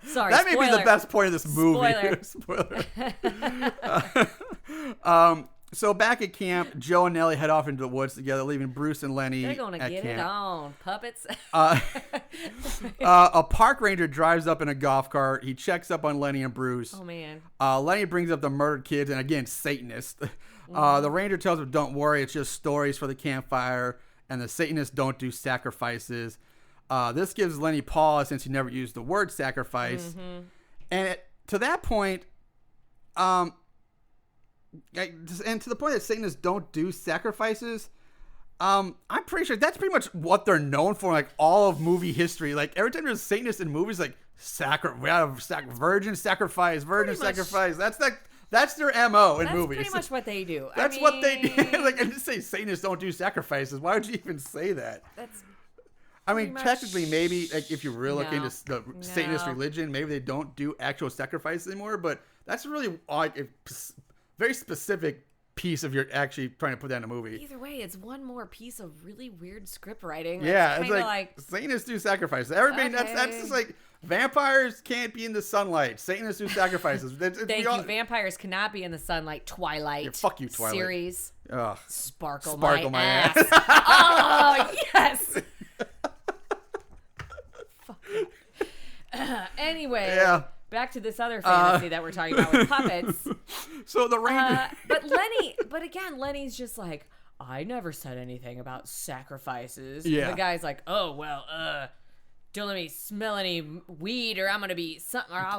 Sorry, that may be the best point of this movie. Spoiler. So back at camp, Joe and Nellie head off into the woods together, leaving Bruce and Lenny They're going to get camp. it on, puppets. A park ranger drives up in a golf cart. He checks up on Lenny and Bruce. Oh, man. Lenny brings up the murdered kids, and again, Satanists. The ranger tells him, don't worry, it's just stories for the campfire, and the Satanists don't do sacrifices. This gives Lenny pause since he never used the word sacrifice. Mm-hmm. And to that point, and to the point that Satanists don't do sacrifices, I'm pretty sure that's pretty much what they're known for, like all of movie history. Like every time there's Satanists in movies, like virgin sacrifice. That's their MO in That's movies. pretty much what they do. That's what they do. Like, and just say Satanists don't do sacrifices. Why would you even say that? I mean, technically, maybe like, if you really look into the Satanist religion, maybe they don't do actual sacrifices anymore. But that's really like a very specific piece of your actually trying to put that in a movie. Either way, it's one more piece of really weird script writing. Yeah, it's like Satanists do sacrifices. Everybody, okay. that's just like vampires can't be in the sunlight. Satanists do sacrifices. Thank you. Vampires cannot be in the sunlight. Twilight. Yeah, fuck you, Twilight. Series. Ugh. Sparkle my ass. ass. Oh yes. Anyway. Yeah. Back to this other fantasy that we're talking about with puppets. So the ranger. But again, Lenny's just like, I never said anything about sacrifices. Yeah. The guy's like, oh, well, don't let me smell any weed or I'm going to be something. Or I'll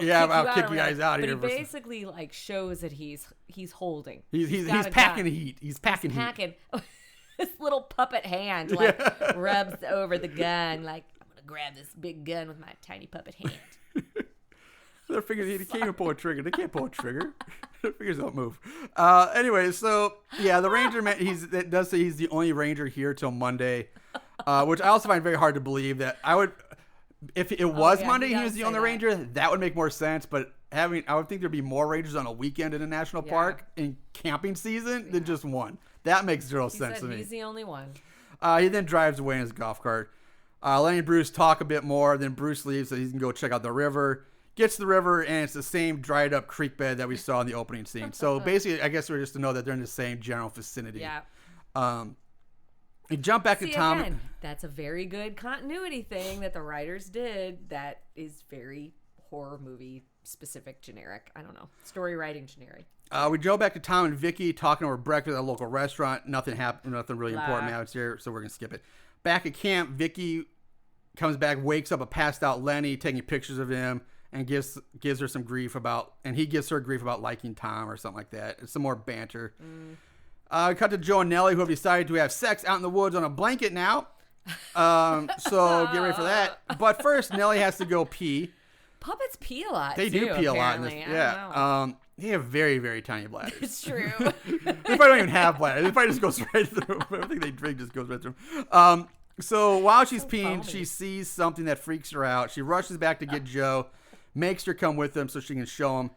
kick you guys out of here. But he basically like shows that he's holding. He's packing heat. He's packing His little puppet hand like rubs over the gun. Like, I'm going to grab this big gun with my tiny puppet hand. Their fingers, he can't even pull a trigger. They can't pull a trigger. Their fingers don't move. Anyway, so yeah, the ranger man, it does say he's the only ranger here till Monday, which I also find very hard to believe. That I would, if it was Monday, he was the only ranger. That would make more sense. But I would think there'd be more rangers on a weekend in a national park in camping season than just one. That makes zero sense to me. He's the only one. He then drives away in his golf cart. Lenny and Bruce talk a bit more. Then Bruce leaves so he can go check out the river. Gets to the river, and it's the same dried up creek bed that we saw in the opening scene. So basically, I guess we're just to know that they're in the same general vicinity. Yeah. You jump back to Tom. Again, that's a very good continuity thing that the writers did that is very horror movie specific, generic. I don't know. Story writing generic. We go back to Tom and Vicky talking over breakfast at a local restaurant. Nothing happened. Nothing really important happens here, so we're going to skip it. Back at camp, Vicky comes back, wakes up a passed out Lenny, taking pictures of him. And gives her some grief about, and he gives her grief about liking Tom or something like that. It's some more banter. Cut to Joe and Nellie, who have decided to have sex out in the woods on a blanket now. So get ready for that. But first, Nellie has to go pee. Puppets pee a lot. They do pee a lot in this. Yeah. They have very, very tiny bladders. It's true. They probably don't even have bladders. They probably just goes right through. Everything they drink just goes right through. So while she's peeing, she sees something that freaks her out. She rushes back to get Joe. Makes her come with them so she can show him.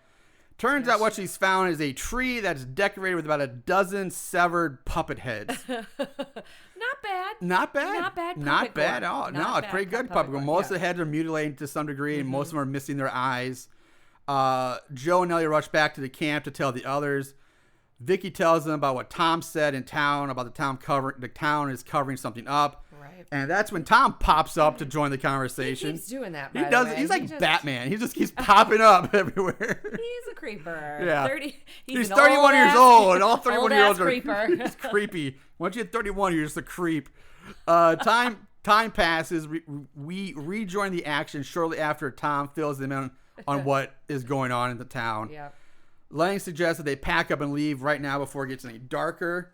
Turns out what she's found is a tree that's decorated with about a dozen severed puppet heads. Not bad. Not bad. Not bad. Not bad at all. No, it's pretty good puppet gore. Most of the heads are mutilated to some degree, and most of them are missing their eyes. Joe and Nellie rush back to the camp to tell the others. Vicky tells them about what Tom said in town about the town is covering something up. Right. And that's when Tom pops up to join the conversation. He keeps doing that. He does. He's like Batman. He just keeps popping up everywhere. He's a creeper. Yeah. He's 31 years old, and all 31-year-olds are creeper. It's creepy. Once you hit 31, you're just a creep. Time passes. We rejoin the action shortly after Tom fills them in on what is going on in the town. Yeah. Lenny suggests that they pack up and leave right now before it gets any darker.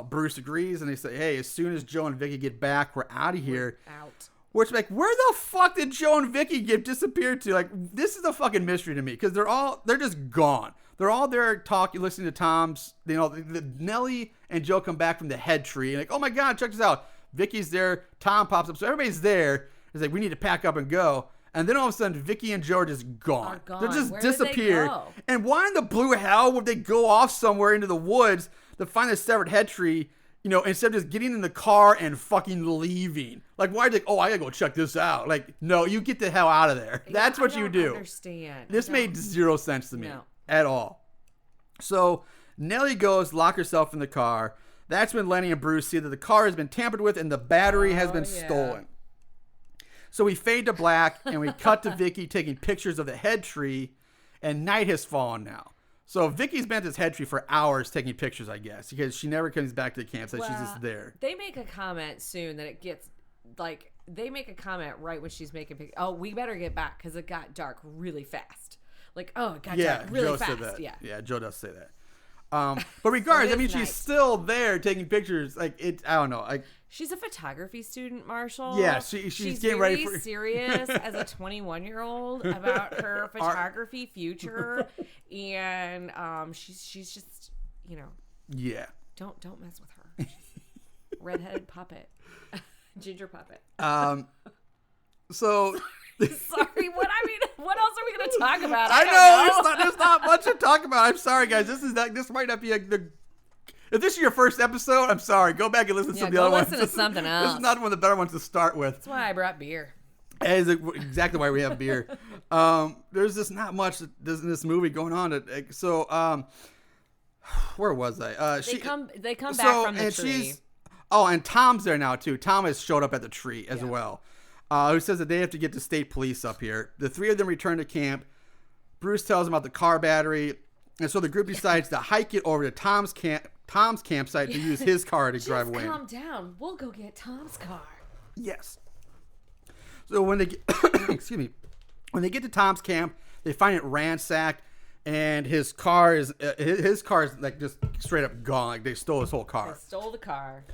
Bruce agrees, and they say, hey, as soon as Joe and Vicky get back, we're out of here. We're out. Which, like, where the fuck did Joe and Vicky get disappeared to? Like, this is a fucking mystery to me, because they're just gone. They're all there talking, listening to Tom's, Nellie and Joe come back from the head tree, and like, oh my God, check this out. Vicky's there, Tom pops up, so everybody's there. It's like, we need to pack up and go. And then all of a sudden, Vicky and Joe are just gone. They're just Where disappeared. Did they go? And why in the blue hell would they go off somewhere into the woods to find a severed head tree, instead of just getting in the car and fucking leaving? Like, why? Like, oh, I gotta go check this out. Like, no, you get the hell out of there. That's what you do. Understand. This made zero sense to me at all. So Nellie goes lock herself in the car. That's when Lenny and Bruce see that the car has been tampered with and the battery has been stolen. So we fade to black, and we cut to Vicky taking pictures of the head tree, and night has fallen now. So Vicky's been at this head tree for hours taking pictures, I guess, because she never comes back to the campsite. She's just there. They make a comment soon that it gets, like, they make a comment right when she's making pictures. Oh, we better get back because it got dark really fast. Like, oh, it got dark really Joe fast. said that. Yeah, Joe does say that. But regardless, I mean, nice. she's still there taking pictures. Like, I don't know. Like, she's a photography student, Marshall. Yeah, she's getting ready for serious as a 21-year-old about her photography future, and she's just yeah. Don't mess with her. Redheaded puppet, ginger puppet. So. Sorry, what else are we going to talk about? I know. There's not much to talk about. I'm sorry, guys. This might not be if this is your first episode, I'm sorry. Go back and listen to some of the other ones. Listen to something else. This is not one of the better ones to start with. That's why I brought beer. That is exactly why we have beer. There's just not much in this movie going on. So, where was I? They come back from the tree. And Tom's there now too. Tom has showed up at the tree as well. Who says that they have to get the state police up here. The three of them return to camp. Bruce tells them about the car battery, and so the group decides to hike it over to Tom's campsite to use his car to drive away. Calm down. We'll go get Tom's car. Yes. So when they get, when they get to Tom's camp, they find it ransacked, and his car is like just straight up gone. Like they stole his whole car. They stole the car.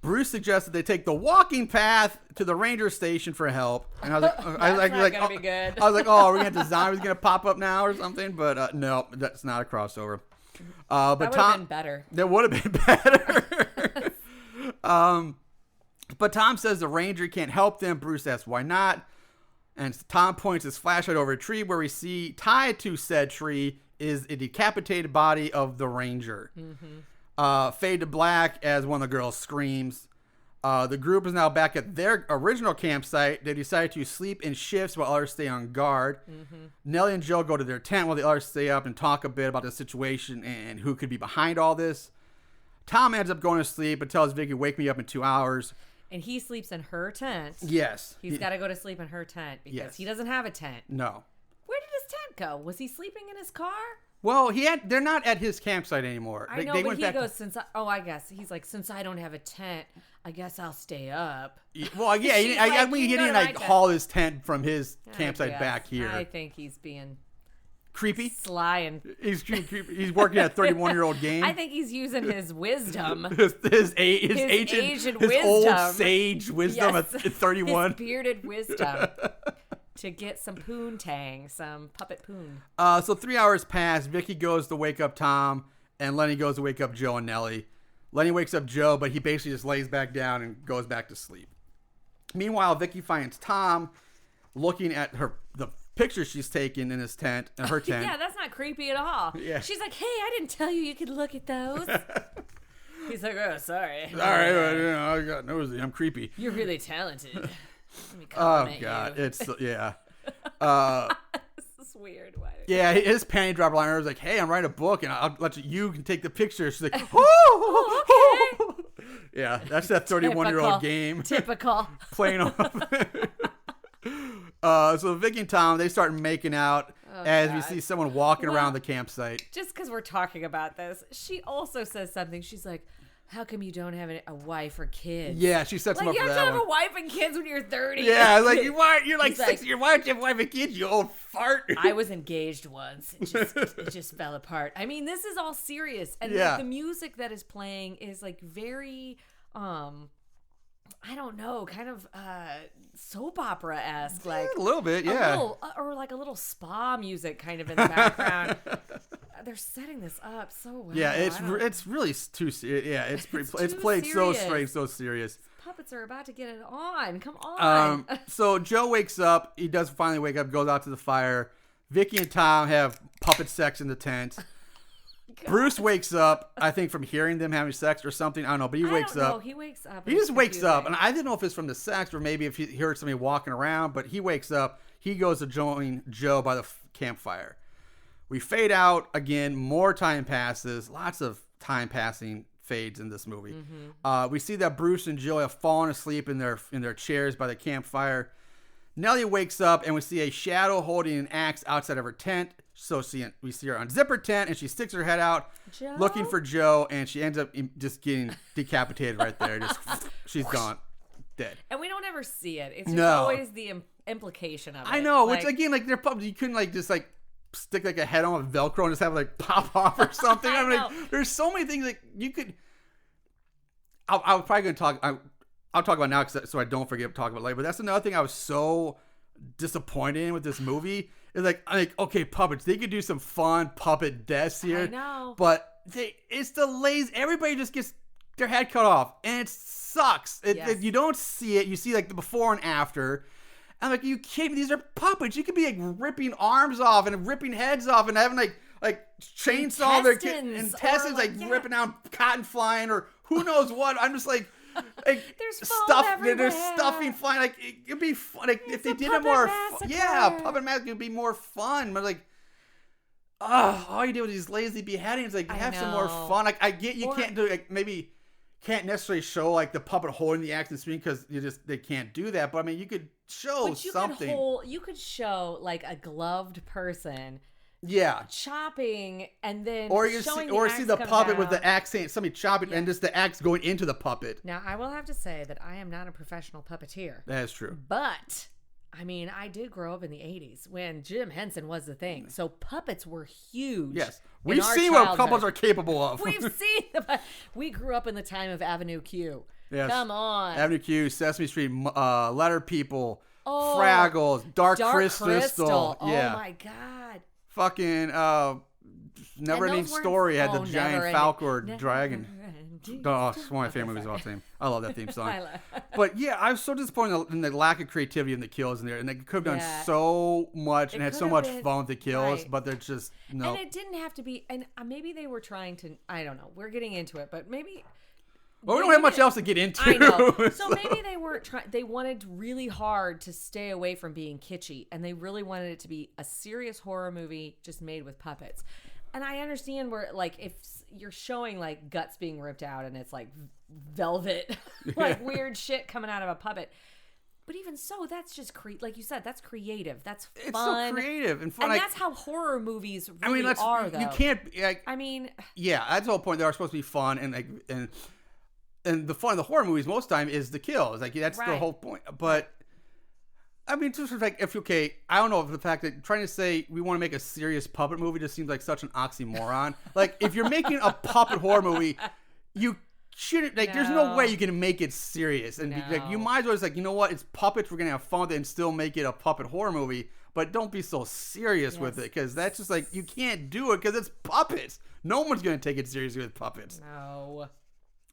Bruce suggested they take the walking path to the ranger station for help, and I was like, gonna be good. I was like, oh, are we gonna have the zombies gonna pop up now or something? But no, that's not a crossover. But that would Tom, have been better. That would have been better. But Tom says the ranger can't help them. Bruce asks why not, and Tom points his flashlight over a tree where we see tied to said tree is a decapitated body of the ranger. Fade to black as one of the girls screams. The group is now back at their original campsite. They decide to sleep in shifts while others stay on guard. Nellie and Joe go to their tent while the others stay up and talk a bit about the situation and who could be behind all this. Tom ends up going to sleep and tells Vicky, wake me up in 2 hours. And he sleeps in her tent. Yes. He's got to go to sleep in her tent because he doesn't have a tent. No. Where did his tent go? Was he sleeping in his car? Well, they're not at his campsite anymore. I know, but he goes, I guess. He's like, since I don't have a tent, I guess I'll stay up. Well, yeah, I mean, he didn't haul his tent from his campsite back here. I think he's being creepy, sly, and he's creepy. He's working at a 31-year-old game. I think he's using his wisdom, his ancient wisdom, his old sage wisdom at 31, his bearded wisdom. To get some poontang, some puppet poon. So 3 hours pass. Vicky goes to wake up Tom, and Lenny goes to wake up Joe and Nellie. Lenny wakes up Joe, but he basically just lays back down and goes back to sleep. Meanwhile, Vicky finds Tom looking at the picture she's taken in his tent, in her tent. Yeah, that's not creepy at all. Yeah. She's like, hey, I didn't tell you could look at those. He's like, oh, sorry. All right, I got nosy. I'm creepy. You're really talented. Oh God, it's yeah. This is weird. Why? Yeah, his panty dropper liner was like, "Hey, I'm writing a book, and I'll let you can take the picture." She's like, "Oh, okay." Yeah, that's that 31-year-old game. Typical. Playing off. So Vicky and Tom, they start making out we see someone walking around the campsite. Just because we're talking about this, she also says something. She's like, how come you don't have a wife or kids? Yeah, she sets him up for that one. You have to have a wife and kids when you're 30. Yeah, like you're like 60. Why don't you have a wife and kids, you old fart? I was engaged once. It just fell apart. I mean, this is all serious. And like, the music that is playing is like very, I don't know, kind of soap opera-esque. Like a little bit, yeah. Or like a little spa music kind of in the background. They're setting this up so well. Yeah, it's really too serious. Yeah, it's played so straight, so serious. Puppets are about to get it on. Come on. So Joe wakes up. He does finally wake up. Goes out to the fire. Vicky and Tom have puppet sex in the tent. God. Bruce wakes up. I think from hearing them having sex or something. I don't know, but he wakes up. He wakes up. He just wakes up, and I didn't know if it's from the sex or maybe if he heard somebody walking around. But he wakes up. He goes to join Joe by the campfire. We fade out again. More time passes. Lots of time passing fades in this movie. We see that Bruce and Jill have fallen asleep in their chairs by the campfire. Nellie wakes up and we see a shadow holding an axe outside of her tent. So we see her unzip her tent and she sticks her head out looking for Joe, and she ends up just getting decapitated right there. She's gone. dead. And we don't ever see it. It's just No. always the implication of it. I know, Like, which again, like they're puppets. You couldn't like just like stick like a head on with Velcro and just have it like pop off or something. I I mean, know. there's so many things like you could. I'm probably gonna talk. I'll talk about now so I don't forget to talk about it later. But that's another thing I was so disappointed in with this movie. Is like okay, puppets. They could do some fun puppet deaths here. I know. But it's the lazy. Everybody just gets their head cut off, and it sucks. Yes. You don't see it. You see like the before and after. I'm like, you kidding me? These are puppets. You could be like ripping arms off and ripping heads off and having like chainsaw their intestines, like ripping out cotton flying or who knows what. I'm just like there's foam everywhere. There's stuffing flying. Like it'd be fun. Like if they a did it puppet more, massacre. puppet massacre would be more fun. But like, all you do with these lazy beheadings, like have some more know. fun. Like I get you can't do like maybe can't necessarily show like the puppet holding the axe and screen because they can't do that. But I mean, you could show something. You could show like a gloved person. Yeah. Chopping and then or you showing see the come puppet down. with the axe, somebody chopping and just the axe going into the puppet. Now, I will have to say that I am not a professional puppeteer. That is true. But, I mean, I did grow up in the 80s when Jim Henson was the thing. So puppets were huge. Yes. in We've our seen what childhood. couples are capable of. We've seen them. We grew up in the time of Avenue Q. Yes. Come on. Avenue Q, Sesame Street, Letter People, Fraggles, Dark Crystal. Yeah. Oh, my God. Fucking Never Ending Story had the giant falcon dragon. Oh, it's one of my favorite movies of all time. I love that theme song. But yeah, I was so disappointed in the lack of creativity in the kills in there. And they could have done so much and had so much fun with the kills, right. but they're just, no. And it didn't have to be, and maybe they were trying to, I don't know, we're getting into it, but maybe. Well, we don't have much else to get into. I know. So maybe they weren't trying, they wanted really hard to stay away from being kitschy, and they really wanted it to be a serious horror movie just made with puppets. And I understand where, like, if you're showing, like, guts being ripped out and it's, like, velvet, like, weird shit coming out of a puppet. But even so, that's just, like you said, that's creative. That's fun. It's so creative and fun. And that's how horror movies really are, though. You can't, like, I mean. Yeah, that's the whole point. They are supposed to be fun and, like, and the fun of the horror movies most time is the kills. Like, that's the whole point. But, I mean, just like, I don't know if the fact that trying to say we want to make a serious puppet movie just seems like such an oxymoron. Like, if you're making a puppet horror movie, you shouldn't, like, there's no way you can make it serious. And like, you might as well just like, you know what, it's puppets, we're going to have fun with it and still make it a puppet horror movie. But don't be so serious with it, because that's just like, you can't do it because it's puppets. No one's going to take it seriously with puppets. No.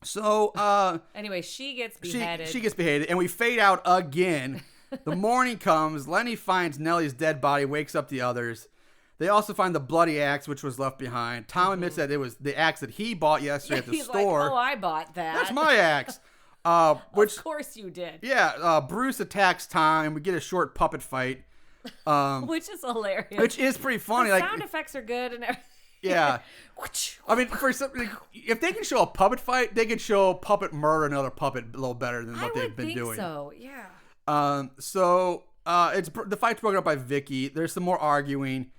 So, anyway, she gets beheaded. She gets beheaded, and we fade out again. The morning comes. Lenny finds Nellie's dead body, wakes up the others. They also find the bloody axe, which was left behind. Tom admits that it was the axe that he bought yesterday at the He's store. Like, oh, I bought that. That's my axe. Which, of course you did. Yeah, Bruce attacks Tom, and we get a short puppet fight. Which is hilarious. Which is pretty funny. The like sound effects are good and everything. Yeah. I mean, for something, if they can show a puppet fight, they can show puppet murder another puppet a little better than what they've been doing. So, yeah. It's the fight's broken up by Vicky. There's some more arguing.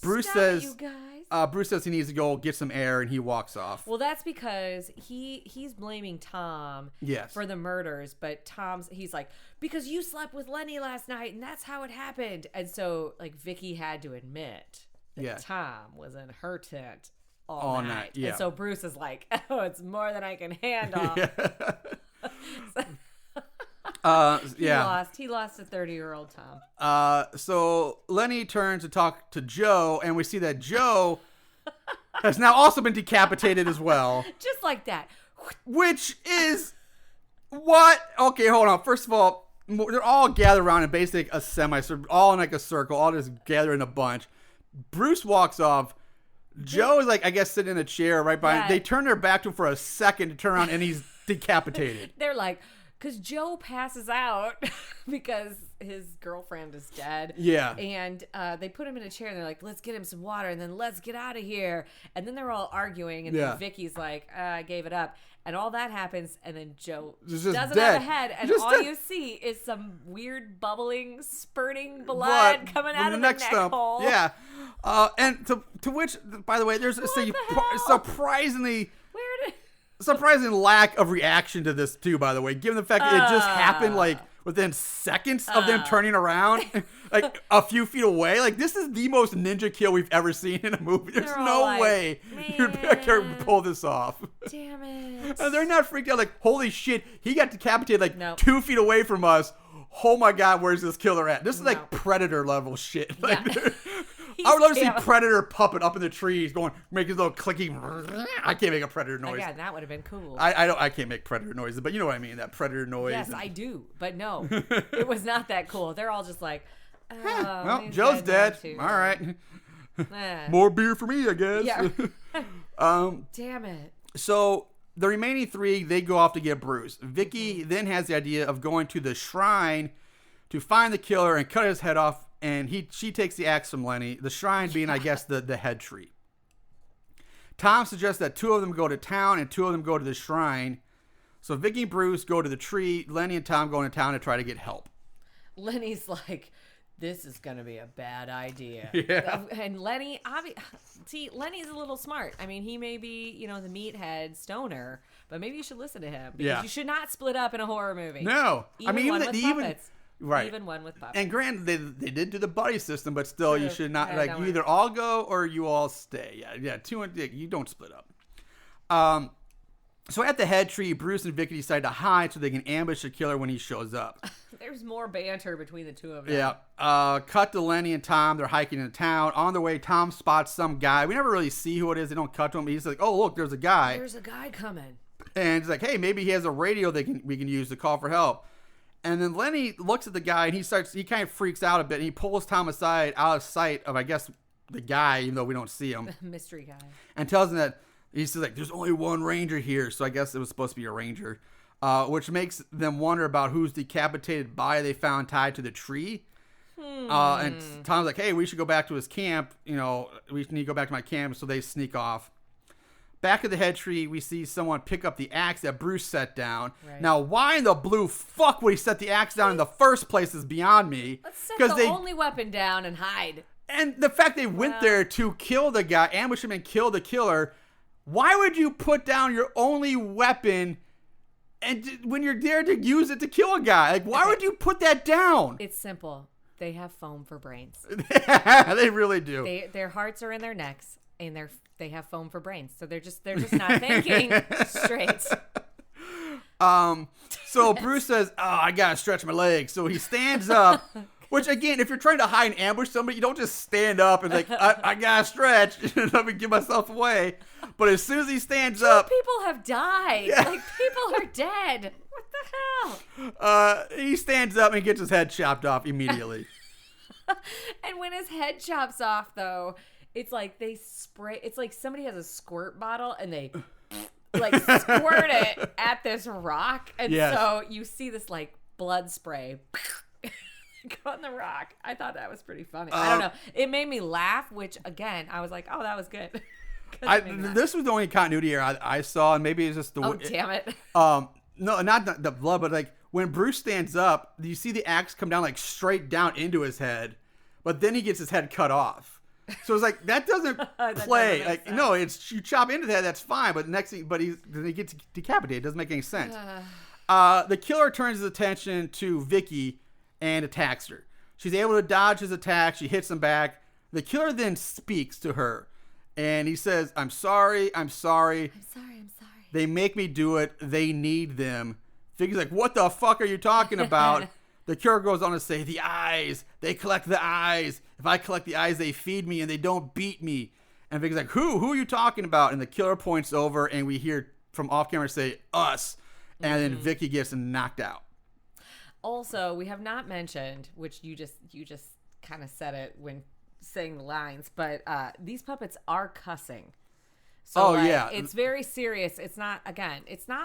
Bruce says, "You guys." Bruce says he needs to go get some air, and he walks off. Well, that's because he's blaming Tom for the murders, but he's like, because you slept with Lenny last night, and that's how it happened. And so, like, Vicky had to admit that Tom was in her tent all night. Yeah. And so Bruce is like, oh, it's more than I can handle. He lost a 30-year-old Tom. So Lenny turns to talk to Joe, and we see that Joe has now also been decapitated as well. Just like that. Which is what? Okay, hold on. First of all, they're all gathered around in basically a semi-circle, all in like a circle, all just gathered in a bunch. Bruce walks off. Joe is like, I guess, sitting in a chair right behind. They turn their back to him for a second to turn around, and he's decapitated. They're like, because Joe passes out because his girlfriend is dead. Yeah. And they put him in a chair, and they're like, let's get him some water, and then let's get out of here. And then they're all arguing, and then Vicky's like, I gave it up. And all that happens, and then Joe doesn't have a head, and all you see is some weird bubbling, spurting blood coming out of the neck hole. Yeah. And to which, by the way, there's a surprisingly... surprising lack of reaction to this too, by the way, given the fact that it just happened like within seconds of them turning around like a few feet away. Like, this is the most ninja kill we've ever seen in a movie. There's no way you'd pull this off. Damn it. And they're not freaked out like, holy shit, he got decapitated like 2 feet away from us. Oh my God, where's this killer at? This is like Predator level shit. Like, I would love to see Predator puppet up in the trees going, making his little clicking. I can't make a Predator noise. Yeah, that would have been cool. I can't make Predator noises, but you know what I mean, that Predator noise. Yes, I do. But no, it was not that cool. They're all just like, oh, well, Joe's dead. All right. More beer for me, I guess. Yeah. Damn it. So the remaining 3, they go off to get Bruce. Vicky then has the idea of going to the shrine to find the killer and cut his head off. And she takes the axe from Lenny, the shrine being, I guess, the head tree. Tom suggests that 2 of them go to town and 2 of them go to the shrine. So Vicky and Bruce go to the tree. Lenny and Tom go into town to try to get help. Lenny's like, this is going to be a bad idea. Yeah. And Lenny, Lenny's a little smart. I mean, he may be, the meathead stoner, but maybe you should listen to him. Because you should not split up in a horror movie. No. Right. Even one with puppets. And granted, they did do the buddy system, but still, you should not, you either all go or you all stay. Yeah, 2 and you don't split up. So at the head tree, Bruce and Vicky decide to hide so they can ambush the killer when he shows up. There's more banter between the 2 of them. Yeah. Cut to Lenny and Tom. They're hiking into town. On their way, Tom spots some guy. We never really see who it is. They don't cut to him. He's like, oh, look, there's a guy. There's a guy coming. And he's like, hey, maybe he has a radio we can use to call for help. And then Lenny looks at the guy and he kind of freaks out a bit. And he pulls Tom aside out of sight of, I guess, the guy, even though we don't see him. Mystery guy. And tells him that he's like, there's only one ranger here. So I guess it was supposed to be a ranger, which makes them wonder about whose decapitated body they found tied to the tree. And Tom's like, hey, we should go back to his camp. We need to go back to my camp. So they sneak off. Back at the head tree, we see someone pick up the axe that Bruce set down. Right. Now, why in the blue fuck would he set the axe down in the first place is beyond me. Let's set the only weapon down and hide. And the fact they went there to kill the guy, ambush him and kill the killer, why would you put down your only weapon and when you're there to use it to kill a guy? Like, why would you put that down? It's simple. They have foam for brains. They really do. Their hearts are in their necks, and they have foam for brains. So they're just not thinking straight. So Bruce says, oh, I gotta stretch my legs. So he stands up, which again, if you're trying to hide and ambush somebody, you don't just stand up and like, I gotta stretch. Let me give myself away. But as soon as he stands up. People have died. Yeah. Like, people are dead. What the hell? He stands up and gets his head chopped off immediately. And when his head chops off, though, it's like they spray. It's like somebody has a squirt bottle and they like squirt it at this rock. And so you see this like blood spray go on the rock. I thought that was pretty funny. I don't know. It made me laugh, which again, I was like, oh, that was good. This was the only continuity error I saw, and maybe it's just the. Oh, damn it! No, not the blood, but like when Bruce stands up, you see the axe come down like straight down into his head, but then he gets his head cut off. So it's like that doesn't play. Like sense. No, it's you chop into the head, that's fine, but then he gets decapitated. It doesn't make any sense. The killer turns his attention to Vicky and attacks her. She's able to dodge his attack. She hits him back. The killer then speaks to her. And he says, I'm sorry. They make me do it. They need them. Vicky's like, what the fuck are you talking about? The killer goes on to say, the eyes. They collect the eyes. If I collect the eyes, they feed me and they don't beat me. And Vicky's like, who are you talking about? And the killer points over and we hear from off camera say, us. And then Vicky gets knocked out. Also, we have not mentioned, which you just kind of said it when saying the lines, but these puppets are cussing. So it's very serious. It's not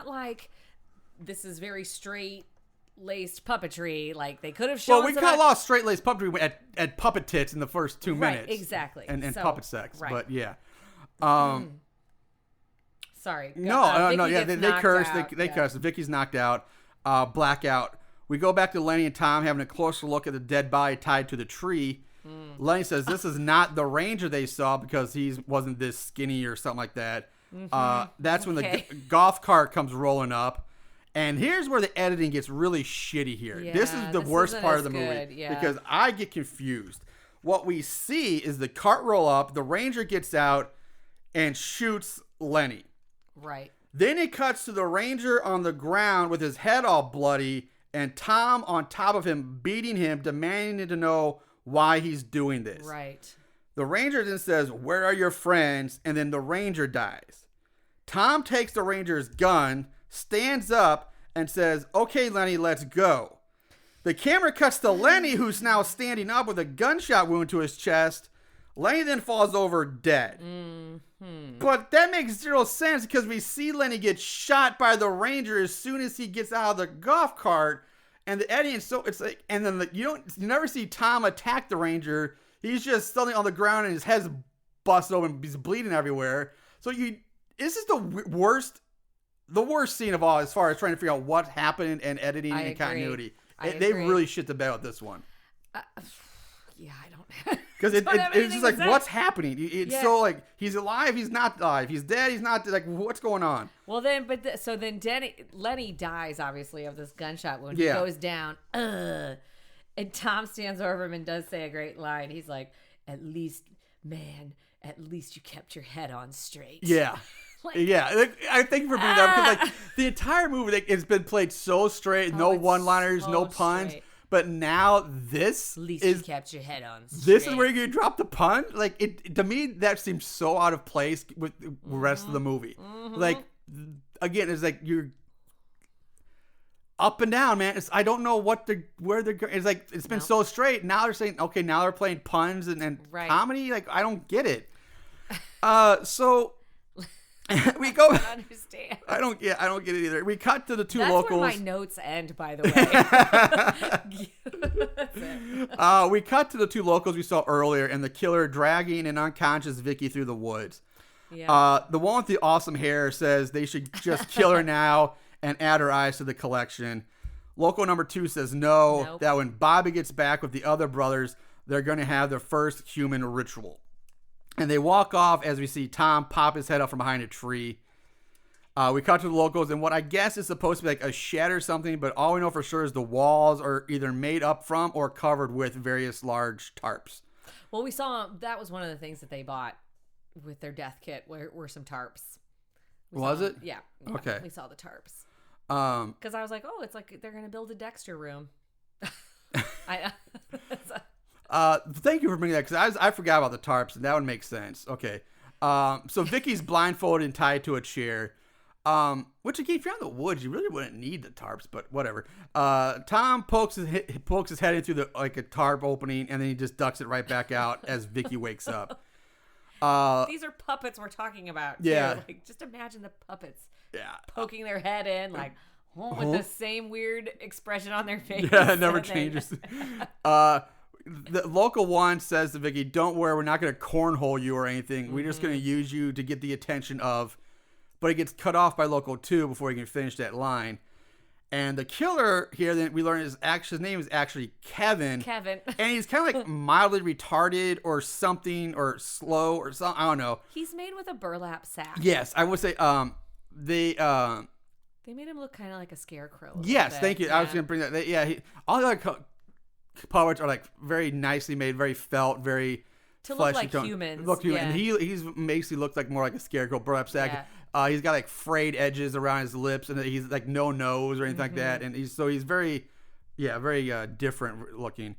like this is very straight laced puppetry. Like they could have shown. Well, we got a lot of straight laced puppetry at puppet tits in the first 2 minutes. Right, exactly. And puppet sex, but yeah. Sorry. No, yeah, they curse. Out. They curse. Vicky's knocked out. Blackout. We go back to Lenny and Tom having a closer look at the dead body tied to the tree. Lenny says this is not the ranger they saw because he wasn't this skinny or something like that. That's when the Okay. golf cart comes rolling up. And here's where the editing gets really shitty here. This is Yeah, the this worst isn't part as of the movie good, yeah. because I get confused. What we see is the cart roll up, the ranger gets out and shoots Lenny. Right. Then it cuts to the ranger on the ground with his head all bloody and Tom on top of him beating him, demanding to know why he's doing this. Right. The ranger then says, "Where are your friends?" And then the ranger dies. Tom takes the ranger's gun, stands up, and says, "Okay, Lenny, let's go." The camera cuts to Lenny, who's now standing up with a gunshot wound to his chest. Lenny then falls over dead. But that makes zero sense because we see Lenny get shot by the ranger as soon as he gets out of the golf cart. And the editing, so it's like, and then you never see Tom attack the ranger. He's just suddenly on the ground and his head's busted open. He's bleeding everywhere. So this is the worst scene of all as far as trying to figure out what happened and editing I and agree. continuity. I They agree. really shit the bed with this one. Yeah, I don't. Because don't have it's anything just to like, say. what's happening? It's Yeah. so like, he's alive, he's not alive. He's dead, he's not, like, what's going on? Well, then, so then Lenny dies, obviously, of this gunshot wound. Yeah. He goes down. And Tom stands over him and does say a great line. He's like, at least you kept your head on straight. Yeah. Like- Yeah. I thank you for bringing that up because, like, the entire movie, like, it's been played so straight, no it's one-liners, so no puns. straight. But now this At least is you kept your head on straight. this is where you drop the pun. Like it to me, that seems so out of place with the rest of the movie. Like again, it's like you're up and down, man. I don't know where they're going. It's like it's been so straight. Now they're saying okay, now they're playing puns and Right. comedy. Like I don't get it. So we go. I don't understand. I don't get it either. We cut to the two That's locals. where my notes end, by the way. That's it. We cut to the two locals we saw earlier and the killer dragging an unconscious Vicky through the woods. Yeah. The one with the awesome hair says they should just kill her now and add her eyes to the collection. Local number 2 says no, Nope. that when Bobby gets back with the other brothers, they're going to have their first human ritual. And they walk off as we see Tom pop his head up from behind a tree. We cut to the locals and what I guess is supposed to be like a shed or something, but all we know for sure is the walls are either made up from or covered with various large tarps. Well, we saw that was one of the things that they bought with their death kit were some tarps. Was it? Yeah. Okay. We saw the tarps. Because I was like, oh, it's like they're going to build a Dexter room. Thank you for bringing that because I forgot about the tarps and that would make sense. Okay. So Vicky's blindfolded and tied to a chair. Which again, if you're in the woods, you really wouldn't need the tarps, but whatever. Tom pokes his head in through a tarp opening and then he just ducks it right back out as Vicky wakes up. These are puppets we're talking about. Yeah. Too. Like, just imagine the puppets Yeah. poking their head in, like, with the same weird expression on their face. Yeah, it never and then- changes. The local one says to Vicky, "Don't worry, we're not going to cornhole you or anything. We're just going to use you to get the attention of." But he gets cut off by local 2 before he can finish that line. And the killer here, then we learn his name is actually Kevin. Kevin. And he's kind of like mildly retarded or something or slow or something. I don't know. He's made with a burlap sack. Yes, I would say They made him look kind of like a scarecrow. a little yes, bit. thank you. I was going to bring that. All the other puppets are like very nicely made, very felt, very To look fleshy like tone. humans, Look human. yeah. And he's basically looked like more like a scarecrow, burlap sack. Yeah. He's got like frayed edges around his lips, and he's like no nose or anything like that. And he's very, very different looking.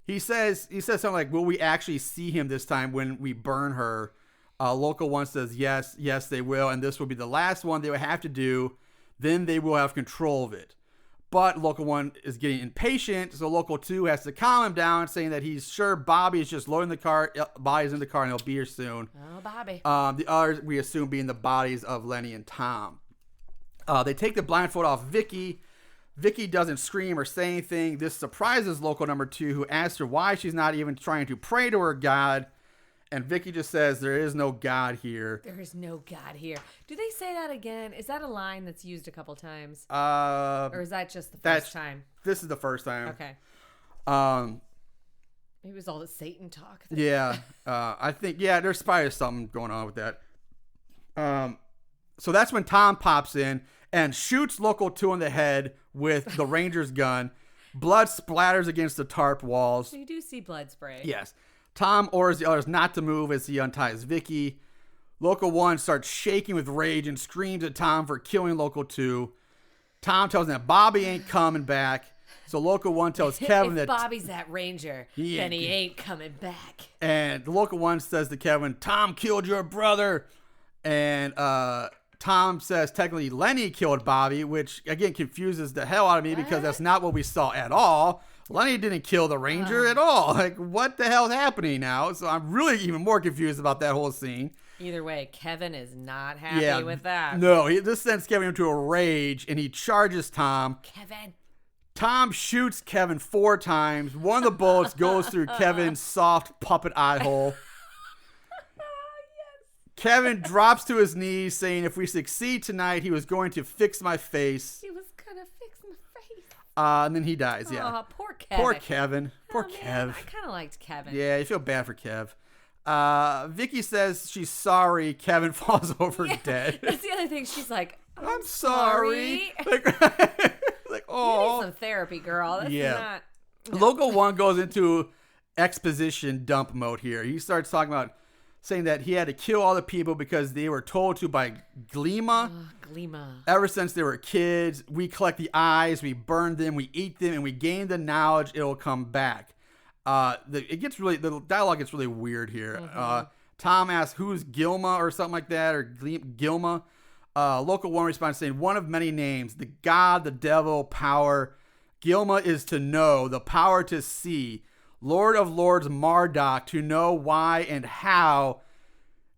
He says something like, "Will we actually see him this time when we burn her?" Local 1 says yes, they will, and this will be the last one they will have to do. Then they will have control of it. But local 1 is getting impatient, so local 2 has to calm him down, saying that he's sure Bobby is just loading the car. Bobby's in the car, and he'll be here soon. Oh, Bobby. The others, we assume, being the bodies of Lenny and Tom. They take the blindfold off Vicky. Vicky doesn't scream or say anything. This surprises local number 2, who asks her why she's not even trying to pray to her God. And Vicky just says, "There is no God here." There is no God here. Do they say that again? Is that a line that's used a couple times? Or is that just the first time? This is the first time. Okay. Maybe it was all the Satan talk. Yeah. I think, there's probably something going on with that. So that's when Tom pops in and shoots Local 2 in the head with the Ranger's gun. Blood splatters against the tarp walls. So you do see blood spray. Yes. Tom orders the others not to move as he unties Vicky. Local 1 starts shaking with rage and screams at Tom for killing Local 2. Tom tells him that Bobby ain't coming back. So Local 1 tells Kevin if that Bobby's that ranger, then he ain't coming back. And the Local 1 says to Kevin, Tom killed your brother. And Tom says technically Lenny killed Bobby, which again confuses the hell out of me because that's not what we saw at all. Lenny didn't kill the Ranger at all. Like, what the hell is happening now? So I'm really even more confused about that whole scene. Either way, Kevin is not happy with that. No, this sends Kevin into a rage, and he charges Tom. Kevin. Tom shoots Kevin 4 times. One of the bullets goes through Kevin's soft puppet eye hole. Kevin drops to his knees, saying if we succeed tonight, he was going to fix my face. He was going to fix my face. And then he dies, yeah. Oh, poor Kevin. Poor Kevin. Poor Kev. Man, I kind of liked Kevin. Yeah, you feel bad for Kev. Vicky says she's sorry. Kevin falls over dead. That's the other thing. She's like, I'm sorry. Like, oh. You need some therapy, girl. That's not... No. Local 1 goes into exposition dump mode here. He starts talking about saying that he had to kill all the people because they were told to by Gleema. Gleema. Ever since they were kids, we collect the eyes, we burn them, we eat them, and we gain the knowledge it'll come back. The dialogue gets really weird here. Mm-hmm. Tom asks, who's Gilma or something like that, or Gilma. Local 1 responds saying, one of many names, the God, the devil, power. Gilma is to know, the power to see. Lord of Lords Marduk, to know why and how.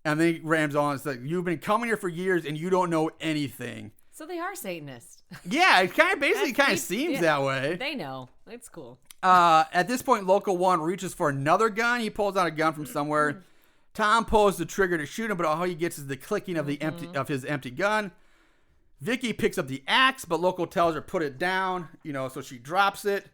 And then he rams on and says, you've been coming here for years and you don't know anything. So they are Satanists. Yeah, it kind of seems that way. They know. It's cool. At this point, Local 1 reaches for another gun. He pulls out a gun from somewhere. Tom pulls the trigger to shoot him, but all he gets is the clicking of his empty gun. Vicky picks up the axe, but Local tells her put it down, so she drops it.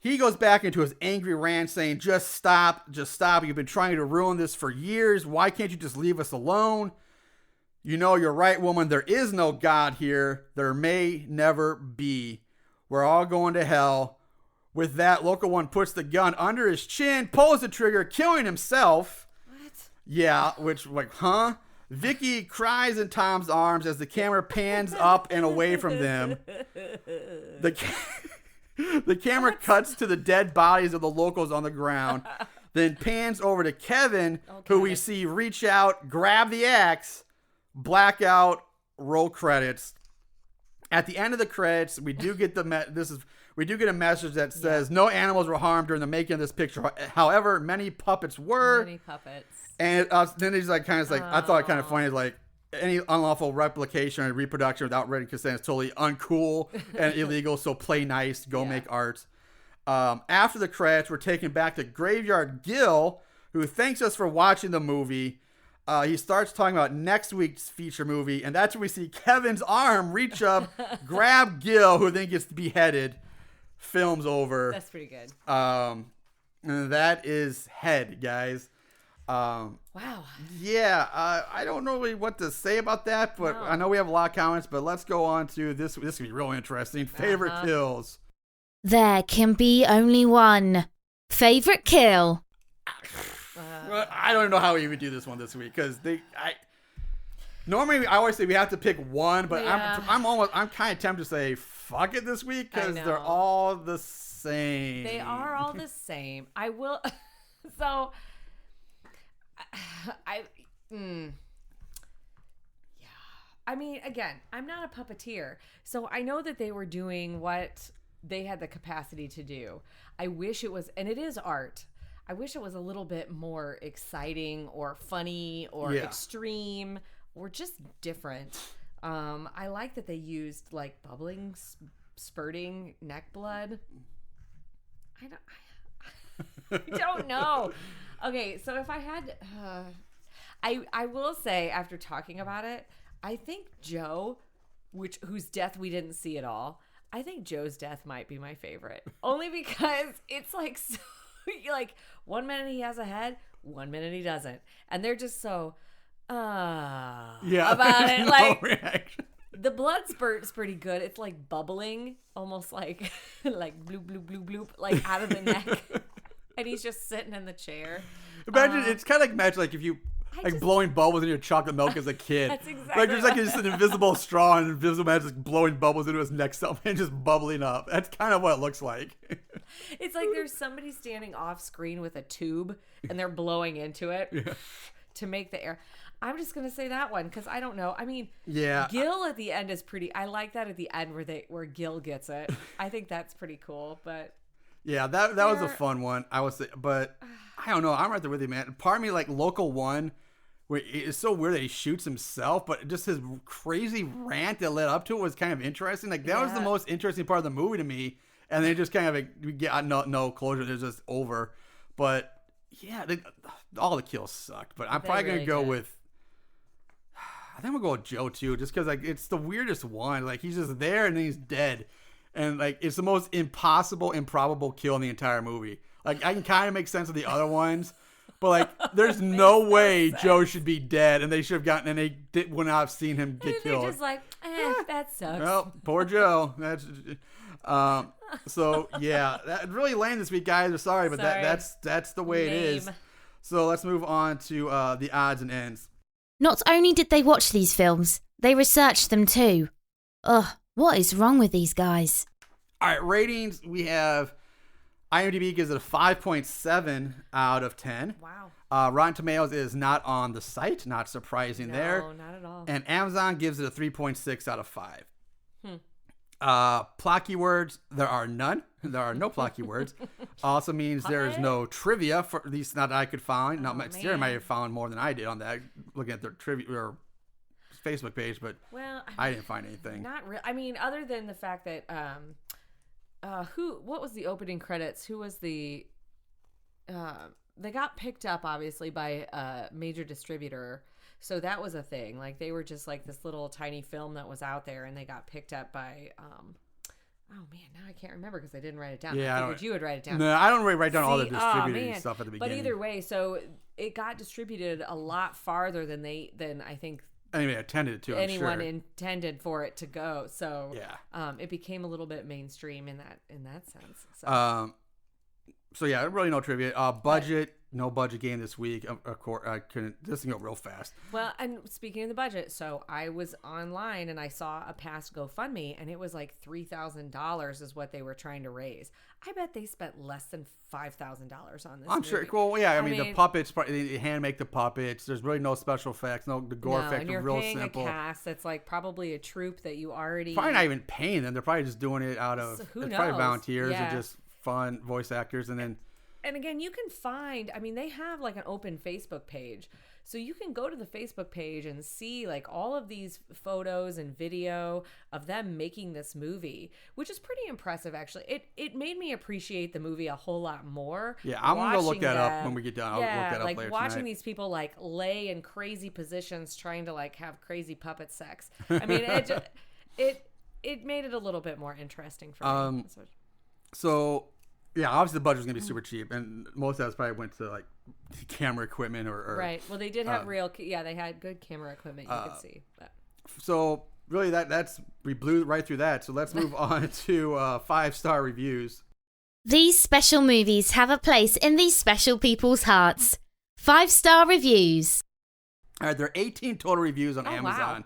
He goes back into his angry rant saying, just stop. You've been trying to ruin this for years. Why can't you just leave us alone? You're right, woman. There is no God here. There may never be. We're all going to hell. With that, Local 1 puts the gun under his chin, pulls the trigger, killing himself. What? Yeah, Vicky cries in Tom's arms as the camera pans up and away from them. The camera cuts to the dead bodies of the locals on the ground, then pans over to Kevin, who we see reach out, grab the axe, blackout, roll credits. At the end of the credits, we do get a message that says no animals were harmed during the making of this picture. However, many puppets were. Many puppets. And then he's like, I thought it kind of funny, like, any unlawful replication or reproduction without written consent is totally uncool and illegal. So play nice, go make art. After the credits, we're taken back to Graveyard Gil, who thanks us for watching the movie. He starts talking about next week's feature movie, and that's when we see Kevin's arm reach up, grab Gil, who then gets beheaded. Film's over. That's pretty good. And that is Head, guys. Wow. Yeah, I don't know really what to say about that, but I know we have a lot of comments, but let's go on to this. This can be real interesting. Favorite kills. There can be only one. Favorite kill. I don't even know how we would do this one this week because normally I always say we have to pick one, but I'm kind of tempted to say fuck it this week because they're all the same. They are all the same. I will. So. Yeah. I mean, again, I'm not a puppeteer, so I know that they were doing what they had the capacity to do. I wish it was, and it is art. I wish it was a little bit more exciting or funny or extreme or just different. I like that they used like bubbling, spurting neck blood. I don't know. Okay, so if I had, I will say after talking about it, I think Joe, whose death we didn't see at all, I think Joe's death might be my favorite. Only because it's like, so, like 1 minute he has a head, 1 minute he doesn't. And they're just so, Yeah. about it. No Like reaction. the blood spurt's pretty good. It's like bubbling, almost like like bloop bloop bloop bloop, like out of the neck. And he's just sitting in the chair. Imagine it's kind of like imagine like if you blowing bubbles in your chocolate milk as a kid. That's exactly like there's like just an invisible straw and an invisible man just blowing bubbles into his neck stuff and just bubbling up. That's kind of what it looks like. It's like there's somebody standing off screen with a tube and they're blowing into it to make the air. I'm just gonna say that one because I don't know. I mean, Gil at the end is pretty. I like that at the end where Gil gets it. I think that's pretty cool. But yeah, that was a fun one. I would say, but I don't know. I'm right there with you, man. Part of me like Local One, where it's so weird that he shoots himself, but just his crazy rant that led up to it was kind of interesting. Like that was the most interesting part of the movie to me. And they just kind of like, we get no closure. They're just over. But yeah, all the kills sucked. But I'm probably gonna go with. I think we'll go with Joe too, just because like it's the weirdest one. Like he's just there and then he's dead, and like it's the most improbable kill in the entire movie. Like I can kind of make sense of the other ones, but like there's no way Joe should be dead, and they should have gotten, and they would not have seen him get killed. They're just like, that sucks. Well, poor Joe. That's so yeah, that really lame this week, guys. We're sorry, but that's the way it is. So let's move on to the odds and ends. Not only did they watch these films, they researched them too. Ugh, what is wrong with these guys? All right, ratings. We have IMDb gives it a 5.7 out of 10. Wow. Rotten Tomatoes is not on the site. Not surprising there. No, not at all. And Amazon gives it a 3.6 out of 5. Plot keywords, there are none. There are no plot keywords. Also means there's no trivia, for at least not that I could find. Sarah might have found more than I did on that, looking at their trivia or Facebook page, but I didn't find anything. Not real. I mean, other than the fact that what was the opening credits? Who was the they got picked up obviously by a major distributor. So that was a thing. Like they were just like this little tiny film that was out there, and they got picked up by. Oh man, now I can't remember because I didn't write it down. Yeah, I figured you would write it down. No, I don't really write down all the distributed stuff at the beginning. But either way, so it got distributed a lot farther than I think. Anyway, intended to. Anyone intended for it to go. So yeah, it became a little bit mainstream in that sense. So yeah, really no trivia. Budget. No budget game this week. Of course, I couldn't. This can go real fast. Well, and speaking of the budget, so I was online and I saw a past GoFundMe, and it was like $3,000 is what they were trying to raise. I bet they spent less than $5,000 on this. I'm sure. Well, yeah. I mean, the puppets. They hand make the puppets. There's really no special effects. The gore effects are real simple. And you're paying a cast that's like probably a troupe that you already. Probably not even paying them. They're probably just doing it out of. Who knows? Probably volunteers or just fun voice actors, and then. And again, you can find, I mean, they have like an open Facebook page. So you can go to the Facebook page and see like all of these photos and video of them making this movie, which is pretty impressive, actually. It made me appreciate the movie a whole lot more. Yeah, I'm going to go look that up when we get done. I'll look that up later tonight. Watching these people like lay in crazy positions trying to like have crazy puppet sex. I mean, it made it a little bit more interesting for me. So... Yeah, obviously the budget was going to be super cheap, and most of that probably went to, like, camera equipment or right. Well, they did have they had good camera equipment you could see. But. So, really, we blew right through that. So let's move on to 5-star reviews. These special movies have a place in these special people's hearts. 5-star reviews. All right, there are 18 total reviews on Amazon.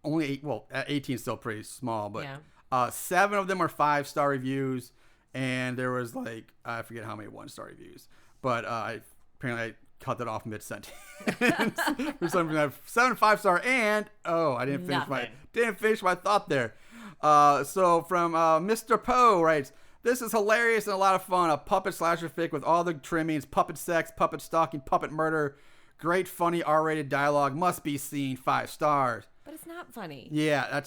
Wow. Only 18 is still pretty small, but 7 of them are 5-star reviews. And there was like, I forget how many 1-star reviews, but apparently I cut that off mid-sentence. For some reason I have 7 5-star and, I didn't finish my thought there. So from Mr. Poe writes, this is hilarious and a lot of fun. A puppet slasher fic with all the trimmings, puppet sex, puppet stalking, puppet murder. Great, funny, R-rated dialogue. Must be seen. 5 stars. But it's not funny. Yeah,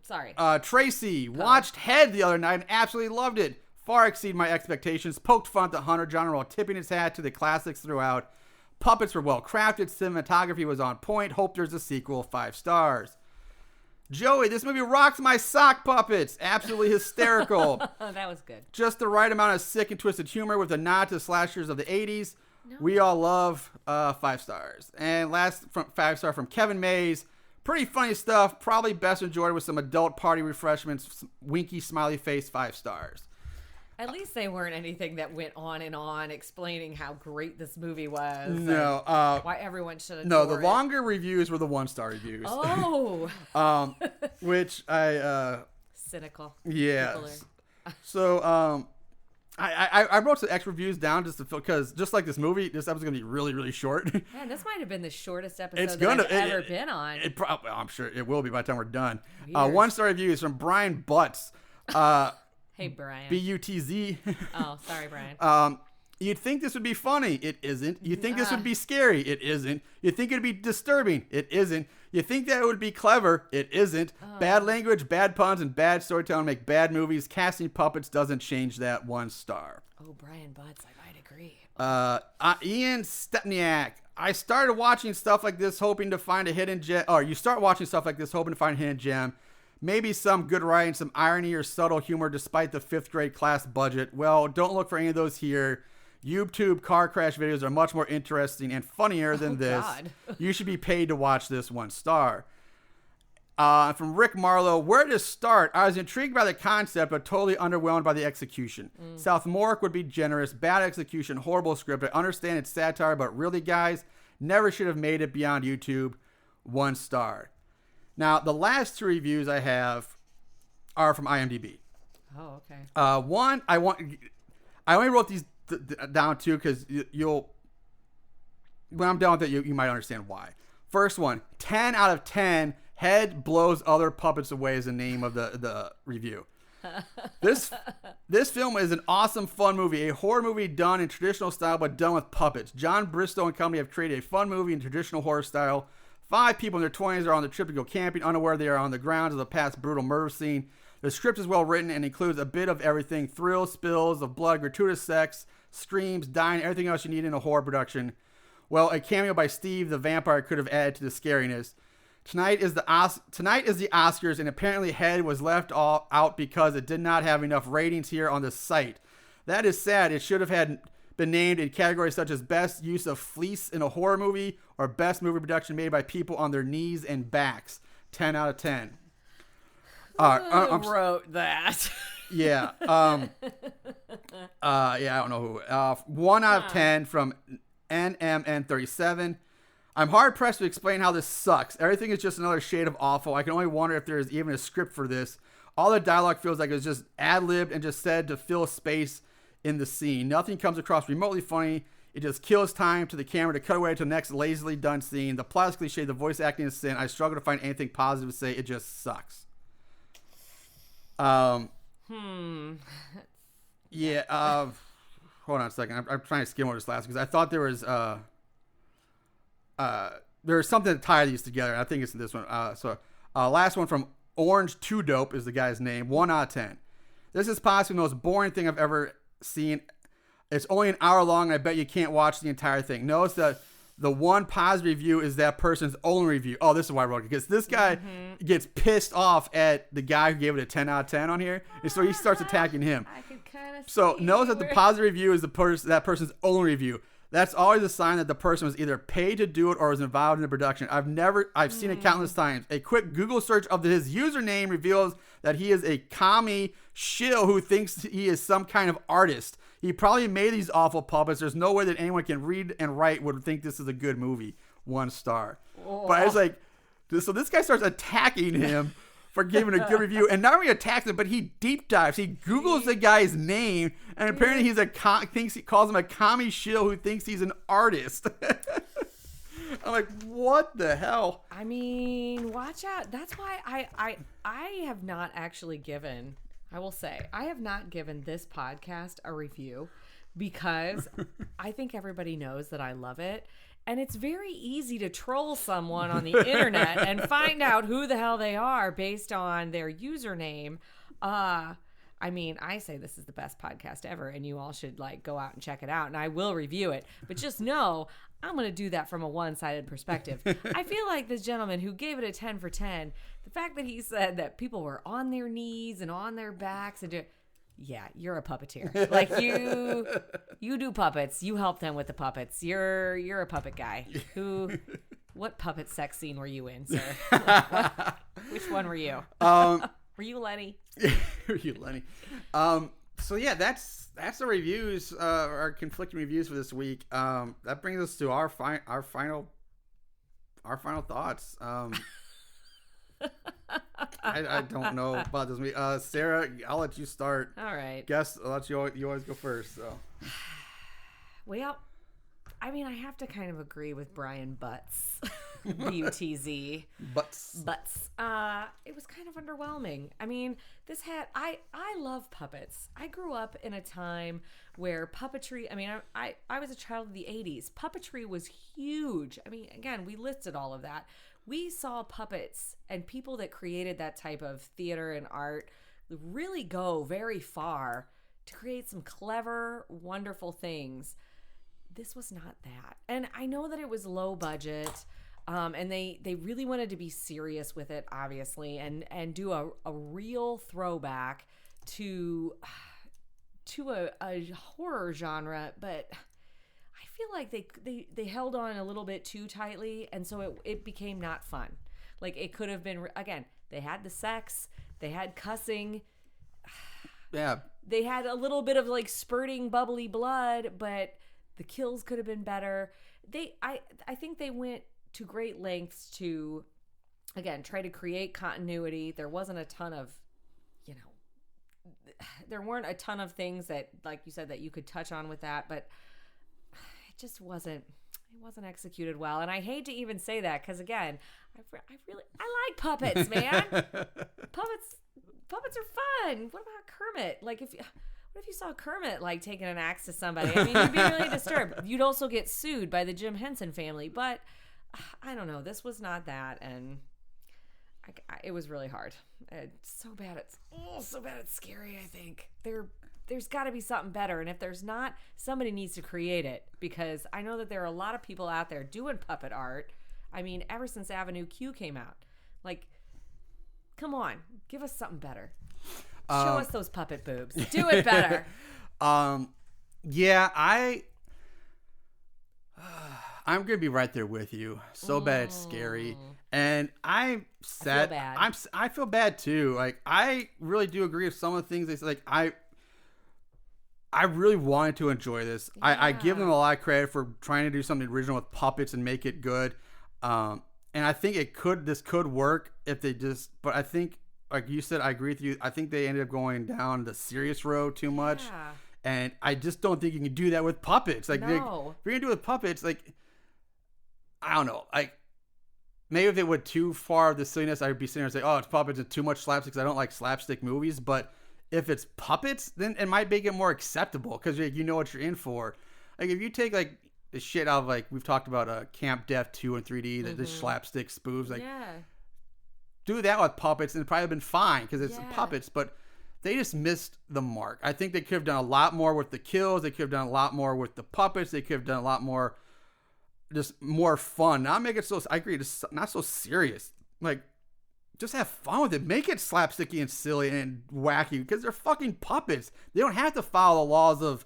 Sorry. Tracy watched Head the other night and absolutely loved it. Far exceeded my expectations. Poked fun at the Hunter genre while tipping his hat to the classics throughout. Puppets were well crafted. Cinematography was on point. Hope there's a sequel. 5 stars. Joey, this movie rocks my sock puppets. Absolutely hysterical. That was good. Just the right amount of sick and twisted humor with a nod to slashers of the 80s. No. We all love 5 stars. And last 5-star from Kevin Mays. Pretty funny stuff. Probably best enjoyed with some adult party refreshments. Some winky smiley face, 5 stars. At least they weren't anything that went on and on explaining how great this movie was. No. Why everyone should have. No, the longer reviews were the 1-star reviews. Oh. Which I Cynical. yes. So I wrote some extra reviews down just to feel, because just like this movie, this episode's gonna be really, really short. Man, this might have been the shortest episode It's that gonna I've ever been on. It probably, I'm sure it will be by the time we're done. Weird. 1-star review is from Brian Butts. Hey, Brian. BUTZ. Oh, sorry, Brian. You'd think this would be funny. It isn't. You think this would be scary. It isn't. You think it'd be disturbing. It isn't. You think that it would be clever. It isn't. Bad language, bad puns, and bad storytelling make bad movies. Casting puppets doesn't change that. 1 star. Oh, Brian Butts, I might agree. Ian Stepniak. I started watching stuff like this hoping to find a hidden gem. Or you start watching stuff like this hoping to find a hidden gem. Maybe some good writing, some irony or subtle humor despite the 5th grade class budget. Well, don't look for any of those here. YouTube car crash videos are much more interesting and funnier than this. God. You should be paid to watch this. 1 star. From Rick Marlowe, where to start? I was intrigued by the concept, but totally underwhelmed by the execution. South Morrick would be generous. Bad execution, horrible script. I understand it's satire, but really, guys, never should have made it beyond YouTube. 1 star. Now, the last 2 reviews I have are from IMDb. Oh, okay. One, I only wrote these down too because you'll, when I'm done with it, you might understand why. First one, 10 out of 10. Head blows other puppets away is the name of the review. This film is an awesome, fun movie, a horror movie done in traditional style but done with puppets. John Bristow and company have created a fun movie in traditional horror style. 5 people in their 20s are on the trip to go camping, unaware they are on the grounds of the past brutal murder scene. The script is well written and includes a bit of everything: thrills, spills of blood, gratuitous sex, screams, dying, everything else you need in a horror production. Well, a cameo by Steve the Vampire could have added to the scariness. Tonight is the Oscars, and apparently Head was left out because it did not have enough ratings here on the site. That is sad. It should have been named in categories such as best use of fleece in a horror movie or best movie production made by people on their knees and backs. 10 out of 10. Who wrote that? Yeah. Yeah, I don't know who. 1 out of 10 from NMN37. I'm hard pressed to explain how this sucks. Everything is just another shade of awful. I can only wonder if there is even a script for this. All the dialogue feels like it was just ad-libbed and just said to fill space in the scene. Nothing comes across remotely funny. It just kills time to the camera to cut away to the next lazily done scene. The plot is cliche. The voice acting is sin. I struggle to find anything positive to say. It just sucks. Yeah. Hold on a second. I'm trying to skim over this last because I thought there was something to tie these together. I think it's this one. Last one from Orange 2 Dope is the guy's name. 1 out of 10. This is possibly the most boring thing I've ever seen. It's only an hour long, and I bet you can't watch the entire thing. Notice that the one positive review is that person's only review. Oh, this is why I wrote it, because this guy gets pissed off at the guy who gave it a 10 out of 10 on here, and so he starts attacking him. I could kind of. So notice that the positive review is that person's only review. That's always a sign that the person was either paid to do it or was involved in the production. I've seen it countless times. A quick Google search of his username reveals that he is a commie shill who thinks he is some kind of artist. He probably made these awful puppets. There's no way that anyone can read and write would think this is a good movie. 1 star. Oh. But I was like, so this guy starts attacking him for giving a good review, and not only attacks him, but he deep dives. He Googles the guy's name, and apparently he calls him a commie shill who thinks he's an artist. I'm like, what the hell? I mean, watch out. That's why I have not actually given. I will say I have not given this podcast a review because I think everybody knows that I love it. And it's very easy to troll someone on the internet and find out who the hell they are based on their username. I mean, I say this is the best podcast ever, and you all should go out and check it out, and I will review it. But just know I'm going to do that from a one-sided perspective. I feel like this gentleman who gave it a 10 for 10, the fact that he said that people were on their knees and on their backs and Yeah, you're a puppeteer. Like you do puppets. You help them with the puppets. You're a puppet guy. What puppet sex scene were you in, sir? Which one were you? Were you Lenny? Were you Lenny? So yeah, that's the reviews, our conflicting reviews for this week. That brings us to our final thoughts. I don't know about this movie. Sarah, I'll let you start. All right. Guess I'll let you always go first. So. Well, I mean, I have to kind of agree with Brian Butts. B-U-T-Z. Butts. It was kind of underwhelming. I mean, I love puppets. I grew up in a time where puppetry, I mean, I was a child of the 80s. Puppetry was huge. I mean, again, we listed all of that. We saw puppets and people that created that type of theater and art really go very far to create some clever, wonderful things. This was not that. And I know that it was low budget, and they really wanted to be serious with it, obviously, and do a real throwback to a horror genre, but I feel like they held on a little bit too tightly, and so it became not fun. Like, it could have been, again, they had the sex, they had cussing. Yeah. They had a little bit of like spurting bubbly blood, but the kills could have been better. I think they went to great lengths to, again, try to create continuity. There wasn't a ton of, there weren't a ton of things that, like you said, that you could touch on with that, but it just wasn't executed well. And I hate to even say that, because again, I like puppets, man. Puppets are fun. What about Kermit? Like, what if you saw Kermit like taking an axe to somebody? I mean, you'd be really disturbed. You'd also get sued by the Jim Henson family. But I don't know. This was not that, and it was really hard. So bad it's scary. I think there's got to be something better, and if there's not, somebody needs to create it, because I know that there are a lot of people out there doing puppet art. I mean, ever since Avenue Q came out, like, come on, give us something better. Show us those puppet boobs. Do it better. Yeah, I'm gonna be right there with you. So bad it's scary, and I feel bad. I feel bad too. Like, I really do agree with some of the things they said. Like, I really wanted to enjoy this. Yeah. I give them a lot of credit for trying to do something original with puppets and make it good. And I think this could work if they just, but I think, like you said, I agree with you. I think they ended up going down the serious road too much. Yeah. And I just don't think you can do that with puppets. Like, no. If you're going to do it with puppets, like, I don't know. Like, maybe if it went too far of the silliness, I would be sitting there and say, oh, it's puppets and too much slapstick, because I don't like slapstick movies. But if it's puppets, then it might make it more acceptable, because you know what you're in for. Like, if you take, like, the shit out of, like, we've talked about Camp Death 2 in 3D, the slapstick spoofs, like, do that with puppets and it'd probably been fine, because it's puppets, but they just missed the mark. I think they could have done a lot more with the kills. They could have done a lot more with the puppets. They could have done a lot more, just more fun. Not make it so, I agree, just not so serious. Like, just have fun with it. Make it slapsticky and silly and wacky, because they're fucking puppets. They don't have to follow the laws of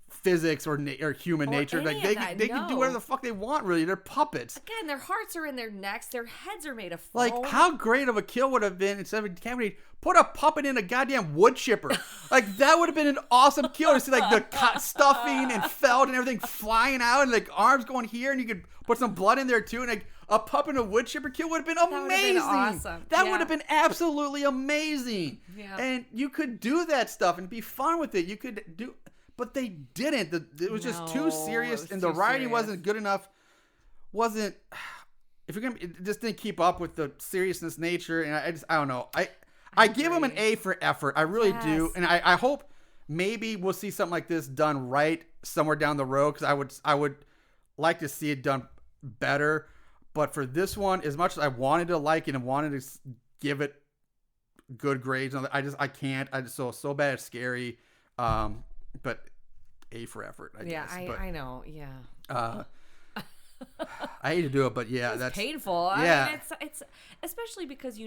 physics or human nature. Like, they can do whatever the fuck they want, really. They're puppets. Again, their hearts are in their necks. Their heads are made of foam. Like, how great of a kill would have been, instead of decapitate, put a puppet in a goddamn wood chipper. Like, that would have been an awesome kill, to see, like, the stuffing and felt and everything flying out, and, like, arms going here, and you could put some blood in there too, and, like, a puppet in a wood chipper kill would have been amazing. That would have been awesome. That would have been absolutely amazing. Yeah. And you could do that stuff and be fun with it. You could do, but they didn't. It was just too serious, and the writing wasn't good enough. If you're gonna, it just didn't keep up with the seriousness nature, and I don't know. I give them an A for effort. I really do, and I hope maybe we'll see something like this done right somewhere down the road, because I would like to see it done better. But for this one, as much as I wanted to like it and wanted to give it good grades, I can't. So bad it's scary. But A for effort, I guess. I know. Yeah. I hate to do it, but yeah, it's that's painful. Yeah. I mean, it's especially because,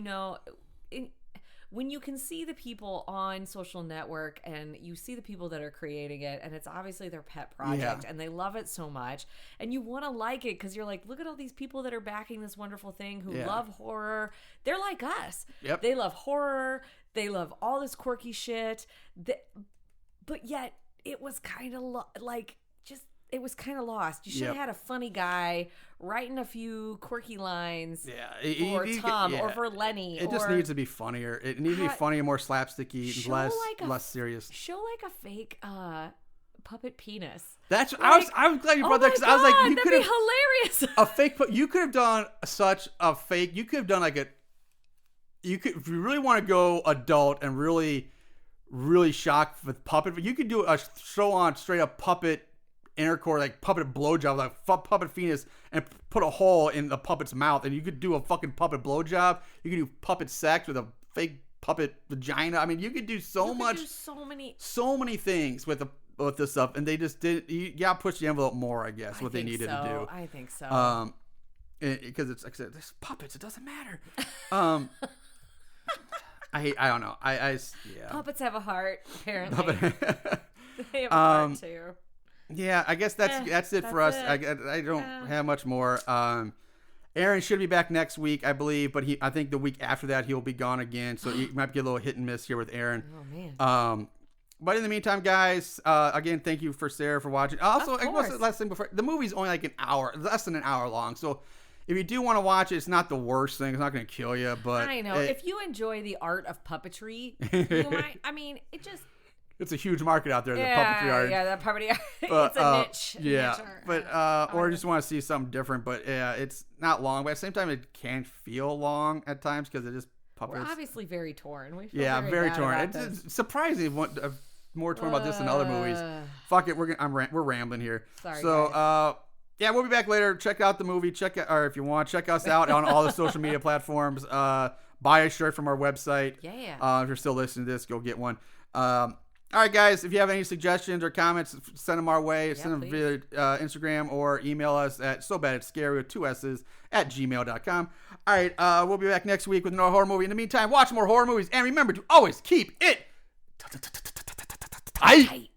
when you can see the people on social network and you see the people that are creating it, and it's obviously their pet project and they love it so much, and you want to like it because you're like, look at all these people that are backing this wonderful thing who love horror. They're like us. Yep. They love horror. They love all this quirky shit. But yet it was kind of it was kind of lost. You should have had a funny guy writing a few quirky lines for Tom or for Lenny. It just needs to be funnier. It needs to be funnier, more slapsticky, less serious. Show like a fake puppet penis. That's I was glad you brought that because I was like, you could be hilarious. A fake you could have done such a fake. You could have done like if you really want to go adult and really shock with puppet, but you could do a show on straight up puppet intercourse, like puppet blowjob, like puppet penis, and put a hole in the puppet's mouth, and you could do a fucking puppet blowjob. You could do puppet sex with a fake puppet vagina. I mean, you could do so many things with this stuff, and they just did. You got to push the envelope more, I guess. What they needed to do. I think so. Because it's like I said, there's puppets. It doesn't matter. I don't know. Puppets have a heart, apparently. They have a heart too. Yeah, I guess that's it for us. I don't have much more. Aaron should be back next week, I believe, but I think the week after that he'll be gone again. So you might get a little hit and miss here with Aaron. Oh man. But in the meantime, guys, again, thank you for Sarah for watching. Also, last thing before the movie's only like less than an hour long. So if you do want to watch it, it's not the worst thing. It's not going to kill you, but I know if you enjoy the art of puppetry, you might. I mean, it's a huge market out there, the puppetry art. Yeah, that puppetry art. It's a niche. Yeah, but or just want to see something different. But yeah, it's not long. But at the same time, it can feel long at times because it is puppets. We're obviously very torn. We feel very torn. It's surprising more torn about this than other movies. Fuck it, we're rambling here. Sorry. So yeah, we'll be back later. Check out the movie. Or if you want, check us out on all the social media platforms. Buy a shirt from our website. Yeah. If you're still listening to this, go get one. All right, guys, if you have any suggestions or comments, send them our way. Send them via Instagram or email us at sobaditscary with 2 S's at gmail.com. All right, we'll be back next week with another horror movie. In the meantime, watch more horror movies. And remember to always keep it tight.